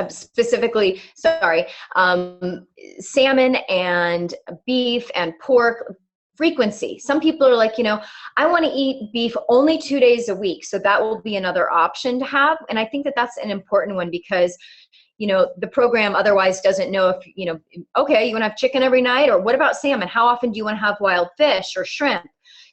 S2: specifically, salmon and beef and pork frequency. Some people are like, I want to eat beef only 2 days a week. So that will be another option to have. And I think that that's an important one, because the program otherwise doesn't know if, okay, you want to have chicken every night, or what about salmon? How often do you want to have wild fish or shrimp?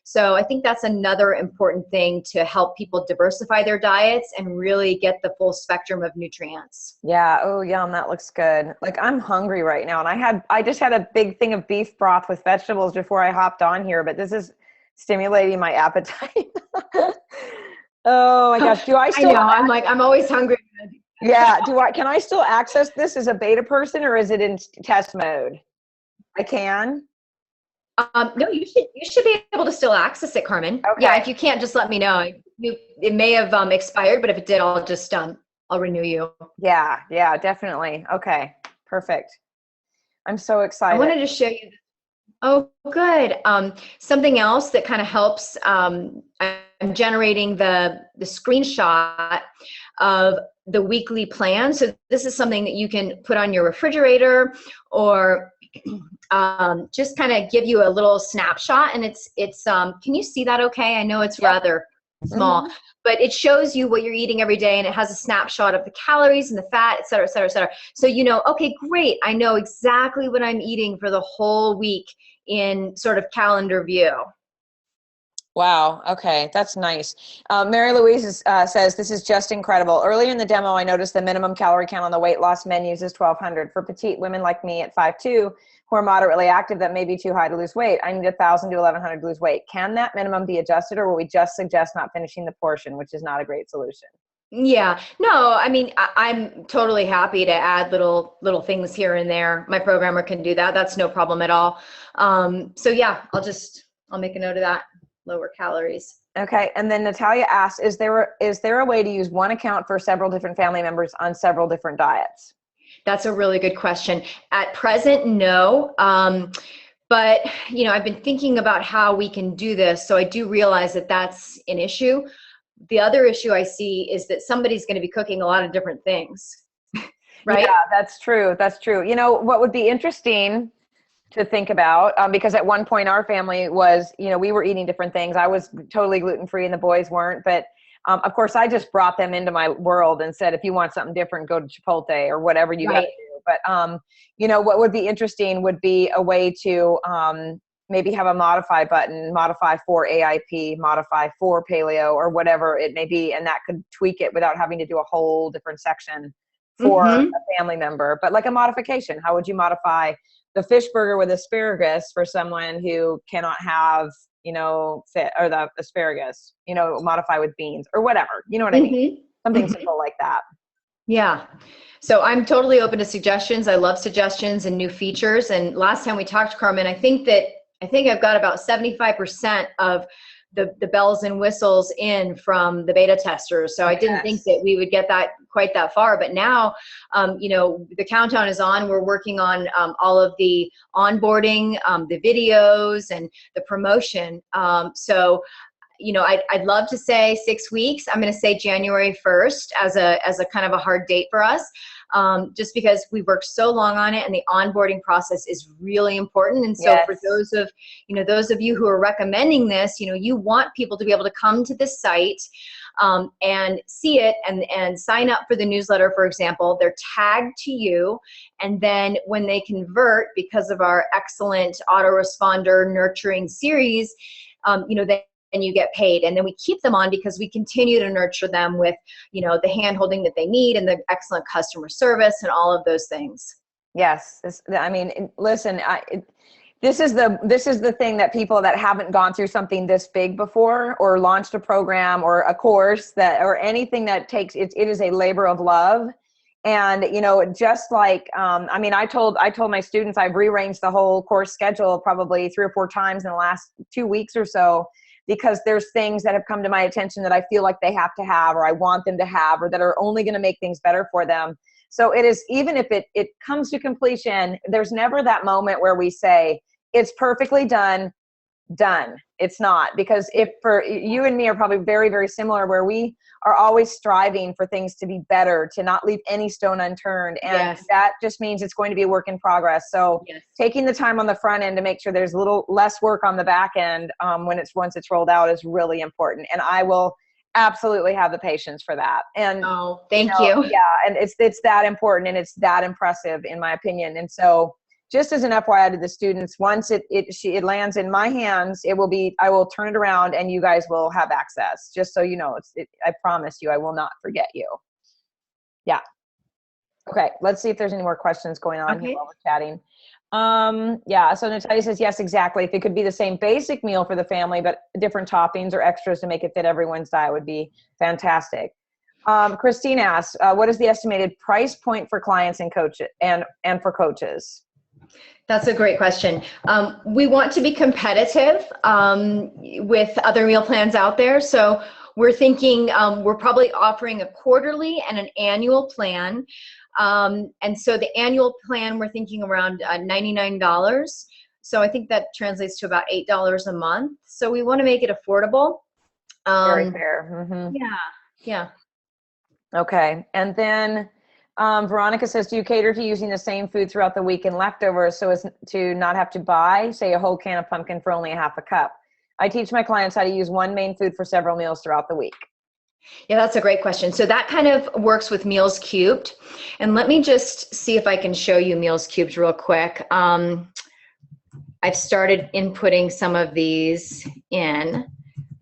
S2: So I think that's another important thing to help people diversify their diets and really get the full spectrum of nutrients.
S1: Yeah. Oh, yum. That looks good. Like, I'm hungry right now, and I just had a big thing of beef broth with vegetables before I hopped on here, but this is stimulating my appetite. Oh my gosh. Do I still?
S2: I know. I'm always hungry.
S1: Yeah. Can I still access this as a beta person, or is it in test mode? I can.
S2: No, you should be able to still access it, Carmen.
S1: Okay.
S2: Yeah. If you can't, just let me know. It may have expired, but if it did, I'll just I'll renew you.
S1: Yeah. Yeah. Definitely. Okay. Perfect. I'm so excited.
S2: I wanted to show you. Oh, good. Something else that kind of helps. I'm generating the screenshot of the weekly plan. So this is something that you can put on your refrigerator, or just kind of give you a little snapshot. And it's can you see that okay? I know it's rather small, but it shows you what you're eating every day, and it has a snapshot of the calories and the fat, et cetera, et cetera, et cetera. So you know, okay, great. I know exactly what I'm eating for the whole week in sort of calendar view.
S1: Wow. Okay. That's nice. Mary Louise says, this is just incredible. Earlier in the demo, I noticed the minimum calorie count on the weight loss menus is 1,200. For petite women like me at 5'2", who are moderately active, that may be too high to lose weight. I need 1,000 to 1,100 to lose weight. Can that minimum be adjusted, or will we just suggest not finishing the portion, which is not a great solution?
S2: Yeah, no, I mean, I'm totally happy to add little things here and there. My programmer can do that. That's no problem at all. So yeah, I'll make a note of that. Lower calories.
S1: Okay. And then Natalia asks, is there a way to use one account for several different family members on several different diets?
S2: That's a really good question. At present, no. But you know, I've been thinking about how we can do this. So I do realize that that's an issue. The other issue I see is that somebody's going to be cooking a lot of different things, right?
S1: Yeah, that's true. That's true. You know, what would be interesting to think about, because at one point our family was, you know, we were eating different things. I was totally gluten-free and the boys weren't, but of course I just brought them into my world and said, if you want something different, go to Chipotle or whatever you got to do. But, you know, what would be interesting would be a way to maybe have a modify button, modify for AIP, modify for paleo, or whatever it may be. And that could tweak it without having to do a whole different section for a family member. But like a modification, how would you modify the fish burger with asparagus for someone who cannot have, you know, or the asparagus, you know, modify with beans or whatever, you know what I mean? Something simple like that.
S2: Yeah. So I'm totally open to suggestions. I love suggestions and new features. And last time we talked, Carmen, I think I've got about 75% of the bells and whistles in from the beta testers. So I didn't think that we would get that quite that far, but now, you know, the countdown is on. We're working on all of the onboarding, the videos and the promotion. So, you know, I'd love to say 6 weeks. I'm going to say January 1st as a kind of a hard date for us. Just because we worked so long on it, and the onboarding process is really important. And so for those of you who are recommending this, you know, you want people to be able to come to this site and see it and sign up for the newsletter, for example. They're tagged to you, and then when they convert, because of our excellent autoresponder nurturing series, you know, and you get paid. And then we keep them on because we continue to nurture them with, you know, the hand holding that they need and the excellent customer service and all of those things.
S1: Yes. I mean, listen, this is the thing that people that haven't gone through something this big before, or launched a program or a course or anything that takes, it is a labor of love. And, you know, just like, I mean, I told my students, I've rearranged the whole course schedule probably 3 or 4 times in the last 2 weeks or so, because there's things that have come to my attention that I feel like they have to have, or I want them to have, or that are only going to make things better for them. So it is, even if it comes to completion, there's never that moment where we say, it's perfectly done. It's not, because if for you and me are probably very, very similar, where we are always striving for things to be better, to not leave any stone unturned. And that just means it's going to be a work in progress. So taking the time on the front end to make sure there's a little less work on the back end once it's rolled out is really important. And I will absolutely have the patience for that. And
S2: thank you.
S1: Yeah. And it's that important, and it's that impressive in my opinion. And so just as an FYI to the students, once it lands in my hands, I will turn it around and you guys will have access. Just so you know, I promise you, I will not forget you. Yeah. Okay. Let's see if there's any more questions going on here while we're chatting. Yeah. So Natalia says, yes, exactly. If it could be the same basic meal for the family, but different toppings or extras to make it fit everyone's diet would be fantastic. Christine asks, what is the estimated price point for clients and coaches and for coaches?
S2: That's a great question. We want to be competitive with other meal plans out there. So we're thinking we're probably offering a quarterly and an annual plan. And so the annual plan, we're thinking around $99. So I think that translates to about $8 a month. So we want to make it affordable.
S1: Very fair. Mm-hmm.
S2: Yeah.
S1: Okay. And then Veronica says, do you cater to using the same food throughout the week and leftovers so as to not have to buy, say, a whole can of pumpkin for only a half a cup? I teach my clients how to use one main food for several meals throughout the week.
S2: Yeah, that's a great question. So that kind of works with Meals Cubed. And let me just see if I can show you Meals Cubed real quick. I've started inputting some of these in.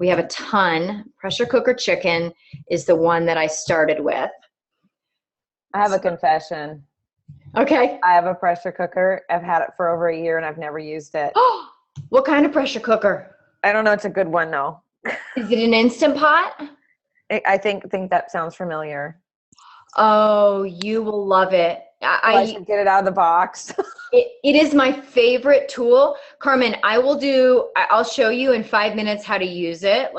S2: We have a ton. Pressure cooker chicken is the one that I started with.
S1: I have a confession.
S2: Okay.
S1: I have a pressure cooker. I've had it for over a year and I've never used it.
S2: What kind of pressure cooker?
S1: I don't know. It's a good one though.
S2: Is it an Instant Pot?
S1: I think that sounds familiar.
S2: Oh, you will love it.
S1: I should get it out of the box.
S2: It is my favorite tool. Carmen, I'll show you in 5 minutes how to use it.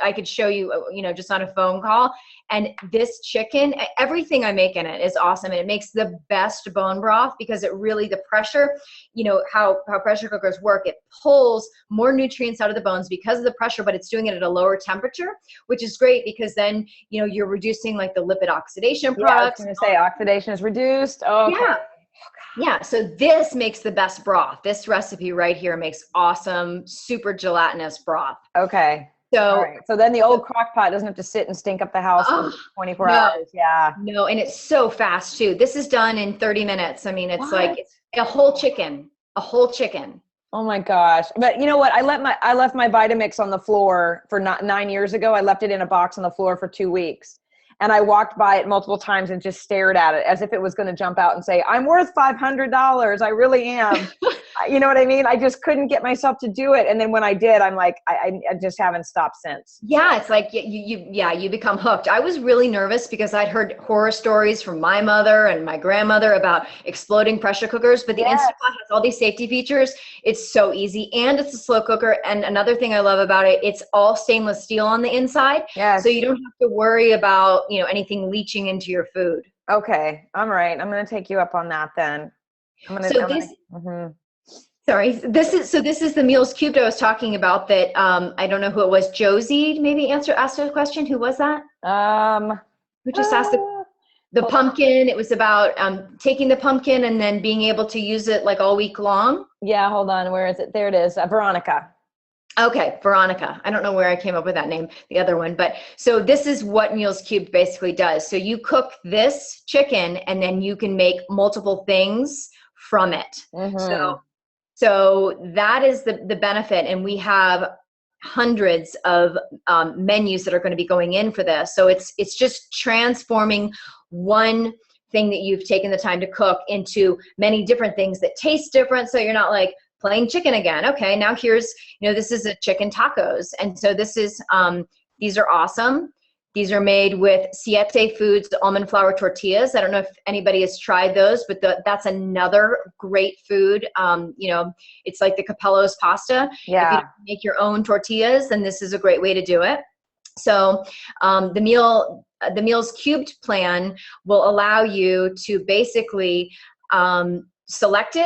S2: I could show you, just on a phone call. And this chicken, everything I make in it is awesome. And it makes the best bone broth because the pressure, how pressure cookers work, it pulls more nutrients out of the bones because of the pressure, but it's doing it at a lower temperature, which is great because then, you're reducing like the lipid oxidation products.
S1: I was going to say oxidation is reduced. Oh, okay.
S2: Yeah, so this makes the best broth. This recipe right here makes awesome, super gelatinous broth.
S1: Okay.
S2: So,
S1: so then the old crock pot doesn't have to sit and stink up the house for 24 hours. Yeah.
S2: No, and it's so fast too. This is done in 30 minutes. I mean, it's like a whole chicken.
S1: Oh my gosh. But you know what? I left my Vitamix on the floor for 9 years ago. I left it in a box on the floor for 2 weeks. And I walked by it multiple times and just stared at it as if it was going to jump out and say, I'm worth $500. I really am. You know what I mean? I just couldn't get myself to do it. And then when I did, I'm like, I just haven't stopped since.
S2: Yeah, it's like you become hooked. I was really nervous because I'd heard horror stories from my mother and my grandmother about exploding pressure cookers, but the Instant Pot has all these safety features. It's so easy, and it's a slow cooker. And another thing I love about it, it's all stainless steel on the inside.
S1: Yes.
S2: So you don't have to worry about, anything leaching into your food.
S1: Okay. I'm right. I'm going to take you up on that then.
S2: Sorry, this is the Meals Cubed I was talking about that, I don't know who it was. Josie maybe asked a question. Who was that? Who just asked the pumpkin? It was about taking the pumpkin and then being able to use it like all week long.
S1: Yeah, hold on. Where is it? There it is. Veronica.
S2: Okay, Veronica. I don't know where I came up with that name, the other one. But so this is what Meals Cubed basically does. So you cook this chicken and then you can make multiple things from it.
S1: Mm-hmm.
S2: So that is the benefit. And we have hundreds of menus that are going to be going in for this. So it's just transforming one thing that you've taken the time to cook into many different things that taste different. So you're not like plain chicken again. Okay, now here's, this is a chicken tacos. And so this is, these are awesome. These are made with Siete Foods almond flour tortillas. I don't know if anybody has tried those, but that's another great food. It's like the Capello's pasta.
S1: Yeah.
S2: If you don't make your own tortillas, then this is a great way to do it. So the Meals Cubed plan will allow you to basically select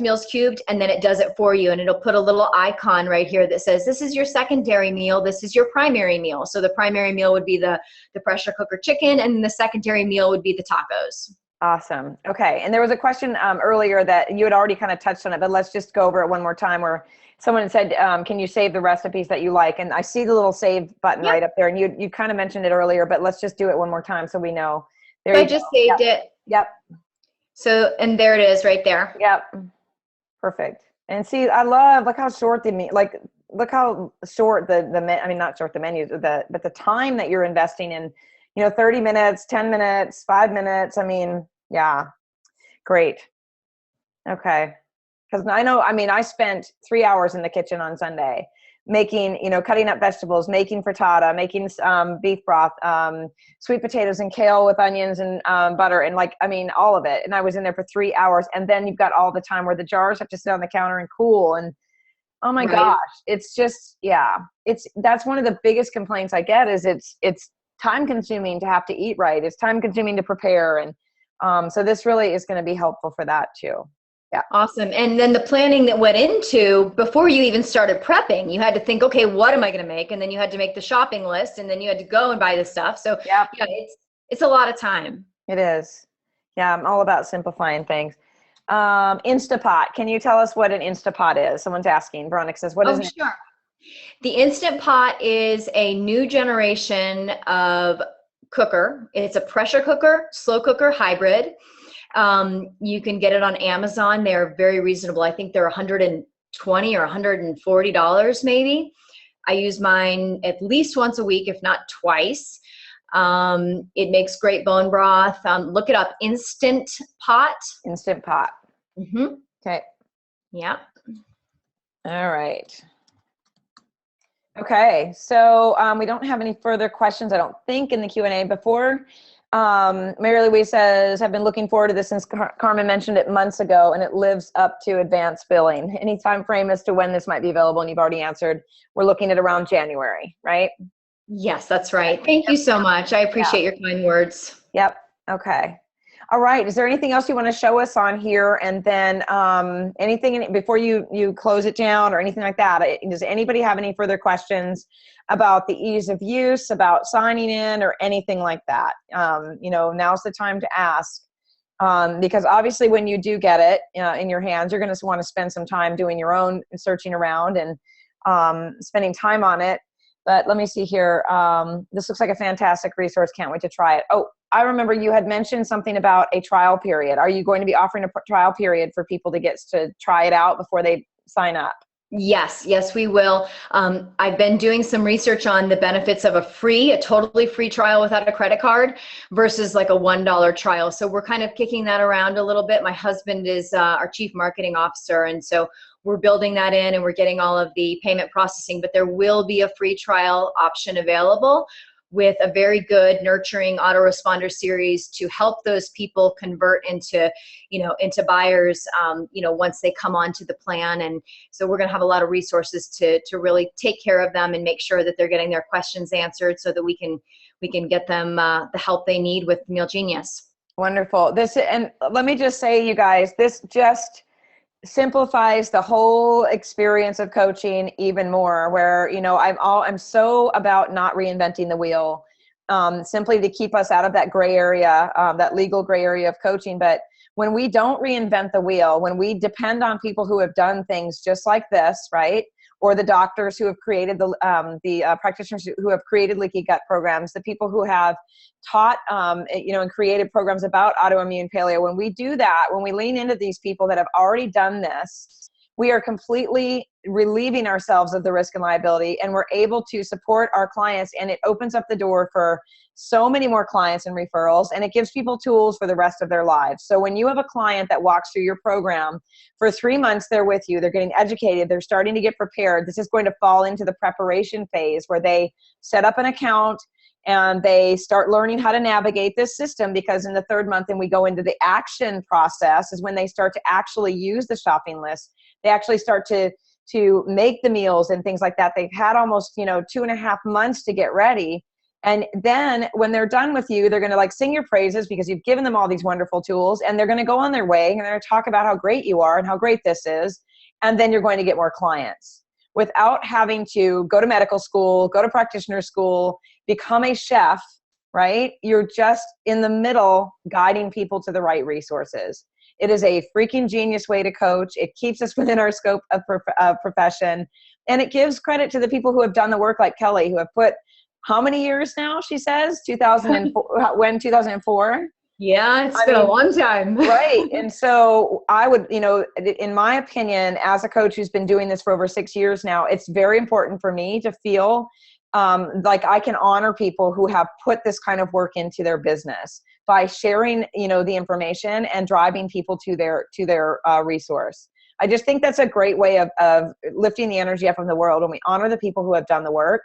S2: Meals Cubed, and then it does it for you. And it'll put a little icon right here that says, this is your secondary meal. This is your primary meal. So the primary meal would be the pressure cooker chicken, and the secondary meal would be the tacos.
S1: Awesome. Okay. And there was a question earlier that you had already kind of touched on it, but let's just go over it one more time, where someone said, can you save the recipes that you like? And I see the little save button right up there. And you kind of mentioned it earlier, but let's just do it one more time so we know.
S2: I just saved it.
S1: Yep.
S2: So, and there it is right there.
S1: Yep. Perfect. And see, I love, look how short look how short not short the menus, but the time that you're investing in, 30 minutes, 10 minutes, 5 minutes. Yeah, great. Okay. Because I spent 3 hours in the kitchen on Sunday making, cutting up vegetables, making frittata, making beef broth, sweet potatoes and kale with onions and butter, and all of it. And I was in there for 3 hours. And then you've got all the time where the jars have to sit on the counter and cool. And oh my gosh, it's just, that's one of the biggest complaints I get is it's time consuming to have to eat right. It's time consuming to prepare. And so this really is going to be helpful for that too. Yeah.
S2: Awesome. And then the planning that went into before you even started prepping, you had to think, okay, what am I going to make? And then you had to make the shopping list, and then you had to go and buy the stuff. So it's a lot of time.
S1: It is. Yeah. I'm all about simplifying things. Instapot. Can you tell us what an Instapot is? Someone's asking. Veronica says, what is it?
S2: Sure. The Instant Pot is a new generation of cooker. It's a pressure cooker, slow cooker hybrid. You can get it on Amazon. They're very reasonable. I think they're $120 or $140 maybe. I use mine at least once a week, if not twice. It makes great bone broth. Look it up, Instant Pot.
S1: Instant Pot.
S2: Mm-hmm.
S1: Okay.
S2: Yeah.
S1: All right. Okay, so we don't have any further questions, I don't think, in the Q&A. Before, Mary Louise says, I've been looking forward to this since Carmen mentioned it months ago, and it lives up to advanced billing. Any time frame as to when this might be available, and you've already answered, we're looking at around January, right?
S2: Yes, that's right. Thank you so much. I appreciate your kind words.
S1: Yep, okay. All right, is there anything else you want to show us on here? And then anything before you close it down or anything like that, does anybody have any further questions about the ease of use, about signing in, or anything like that? Now's the time to ask, because obviously when you do get it in your hands, you're going to want to spend some time doing your own searching around and spending time on it. But let me see here. This looks like a fantastic resource. Can't wait to try it. Oh, I remember you had mentioned something about a trial period. Are you going to be offering a trial period for people to get to try it out before they sign up?
S2: Yes, we will. I've been doing some research on the benefits of a totally free trial without a credit card versus like a $1 trial. So we're kind of kicking that around a little bit. My husband is our chief marketing officer, and so we're building that in and we're getting all of the payment processing, but there will be a free trial option available with a very good nurturing autoresponder series to help those people convert into buyers, once they come onto the plan. And so we're going to have a lot of resources to really take care of them and make sure that they're getting their questions answered so that we can get them the help they need with Meal Genius.
S1: Wonderful. And let me just say, you guys, this just simplifies the whole experience of coaching even more, where I'm so about not reinventing the wheel, simply to keep us out of that gray area, that legal gray area of coaching. But when we don't reinvent the wheel, when we depend on people who have done things just like this, right? Or the doctors who have created the practitioners who have created leaky gut programs, the people who have taught, and created programs about autoimmune paleo. When we do that, when we lean into these people that have already done this, we are completely relieving ourselves of the risk and liability, and we're able to support our clients, and it opens up the door for so many more clients and referrals, and it gives people tools for the rest of their lives. So when you have a client that walks through your program for 3 months, they're with you, they're getting educated, they're starting to get prepared. This is going to fall into the preparation phase where they set up an account and they start learning how to navigate this system, because in the 3rd month, and we go into the action process, is when they start to actually use the shopping list. They actually start to make the meals and things like that. They've had almost 2.5 months to get ready. And then when they're done with you, they're going to sing your praises because you've given them all these wonderful tools, and they're going to go on their way and they're going to talk about how great you are and how great this is. And then you're going to get more clients without having to go to medical school, go to practitioner school, become a chef, right? You're just in the middle guiding people to the right resources. It is a freaking genius way to coach. It keeps us within our scope of profession. And it gives credit to the people who have done the work, like Kelley, who have put how many years now, she says? 2004, when 2004?
S2: Yeah, it's been a long time.
S1: Right. And so I would, in my opinion, as a coach who's been doing this for over 6 years now, it's very important for me to feel like I can honor people who have put this kind of work into their business by sharing, the information and driving people to their resource. I just think that's a great way of lifting the energy up from the world, when we honor the people who have done the work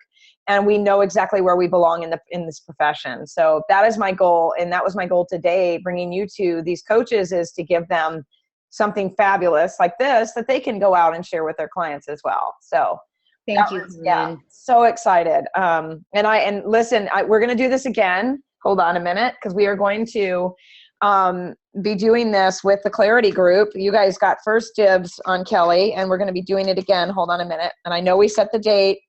S1: and we know exactly where we belong in this profession. So that is my goal. And that was my goal today, bringing you to these coaches, is to give them something fabulous like this that they can go out and share with their clients as well. So
S2: thank you.
S1: Yeah, so excited. And listen, we're going to do this again. Hold on a minute, because we are going to be doing this with the Clarity group. You guys got first dibs on Kelley, and we're going to be doing it again. Hold on a minute. And I know we set the date,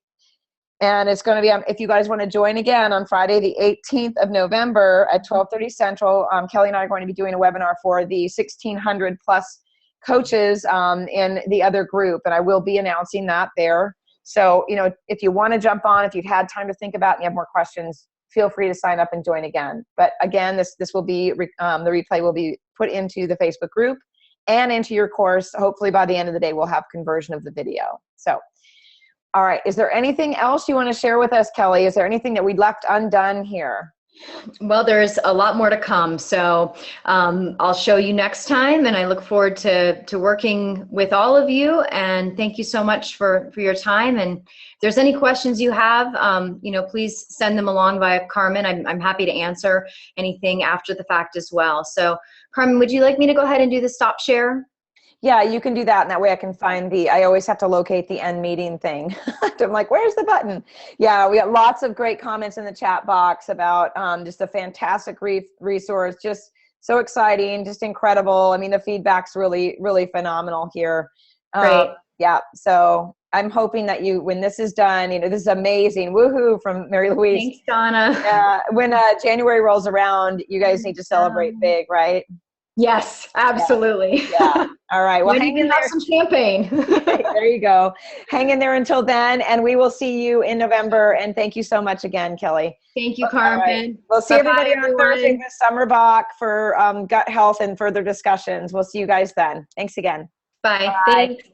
S1: and it's going to be, if you guys want to join again on Friday, the 18th of November at 12:30 Central, Kelley and I are going to be doing a webinar for the 1,600 plus coaches in the other group. And I will be announcing that there So, you know, if you want to jump on, if you've had time to think about it and you have more questions, feel free to sign up and join again. But again, this will be, the replay will be put into the Facebook group and into your course. Hopefully by the end of the day, we'll have conversion of the video. So, all right. Is there anything else you want to share with us, Kelley? Is there anything that we left undone here?
S2: Well, there's a lot more to come. So I'll show you next time, and I look forward to working with all of you. And thank you so much for your time. And if there's any questions you have, you know, please send them along via Carmen. I'm happy to answer anything after the fact as well. So Carmen, would you like me to go ahead and do the stop share?
S1: Yeah, you can do that. And that way I can find I always have to locate the end meeting thing. I'm like, where's the button? Yeah, we got lots of great comments in the chat box about just a fantastic resource. Just so exciting, just incredible. I mean, the feedback's really, really phenomenal here.
S2: Great.
S1: Yeah, so I'm hoping that when this is done, you know, this is amazing. Woohoo from Mary Louise.
S2: Thanks, Donna.
S1: Yeah, when January rolls around, you guys need to celebrate big, right?
S2: Yes, absolutely.
S1: Yeah. All right. Well,
S2: hang in there. Have some champagne.
S1: There you go. Hang in there until then, and we will see you in November. And thank you so much again, Kelley.
S2: Thank you, Carmen.
S1: Right. We'll see everybody on Thursday with Summer Bach for gut health and further discussions. We'll see you guys then. Thanks again.
S2: Bye.
S1: Bye.
S2: Thanks.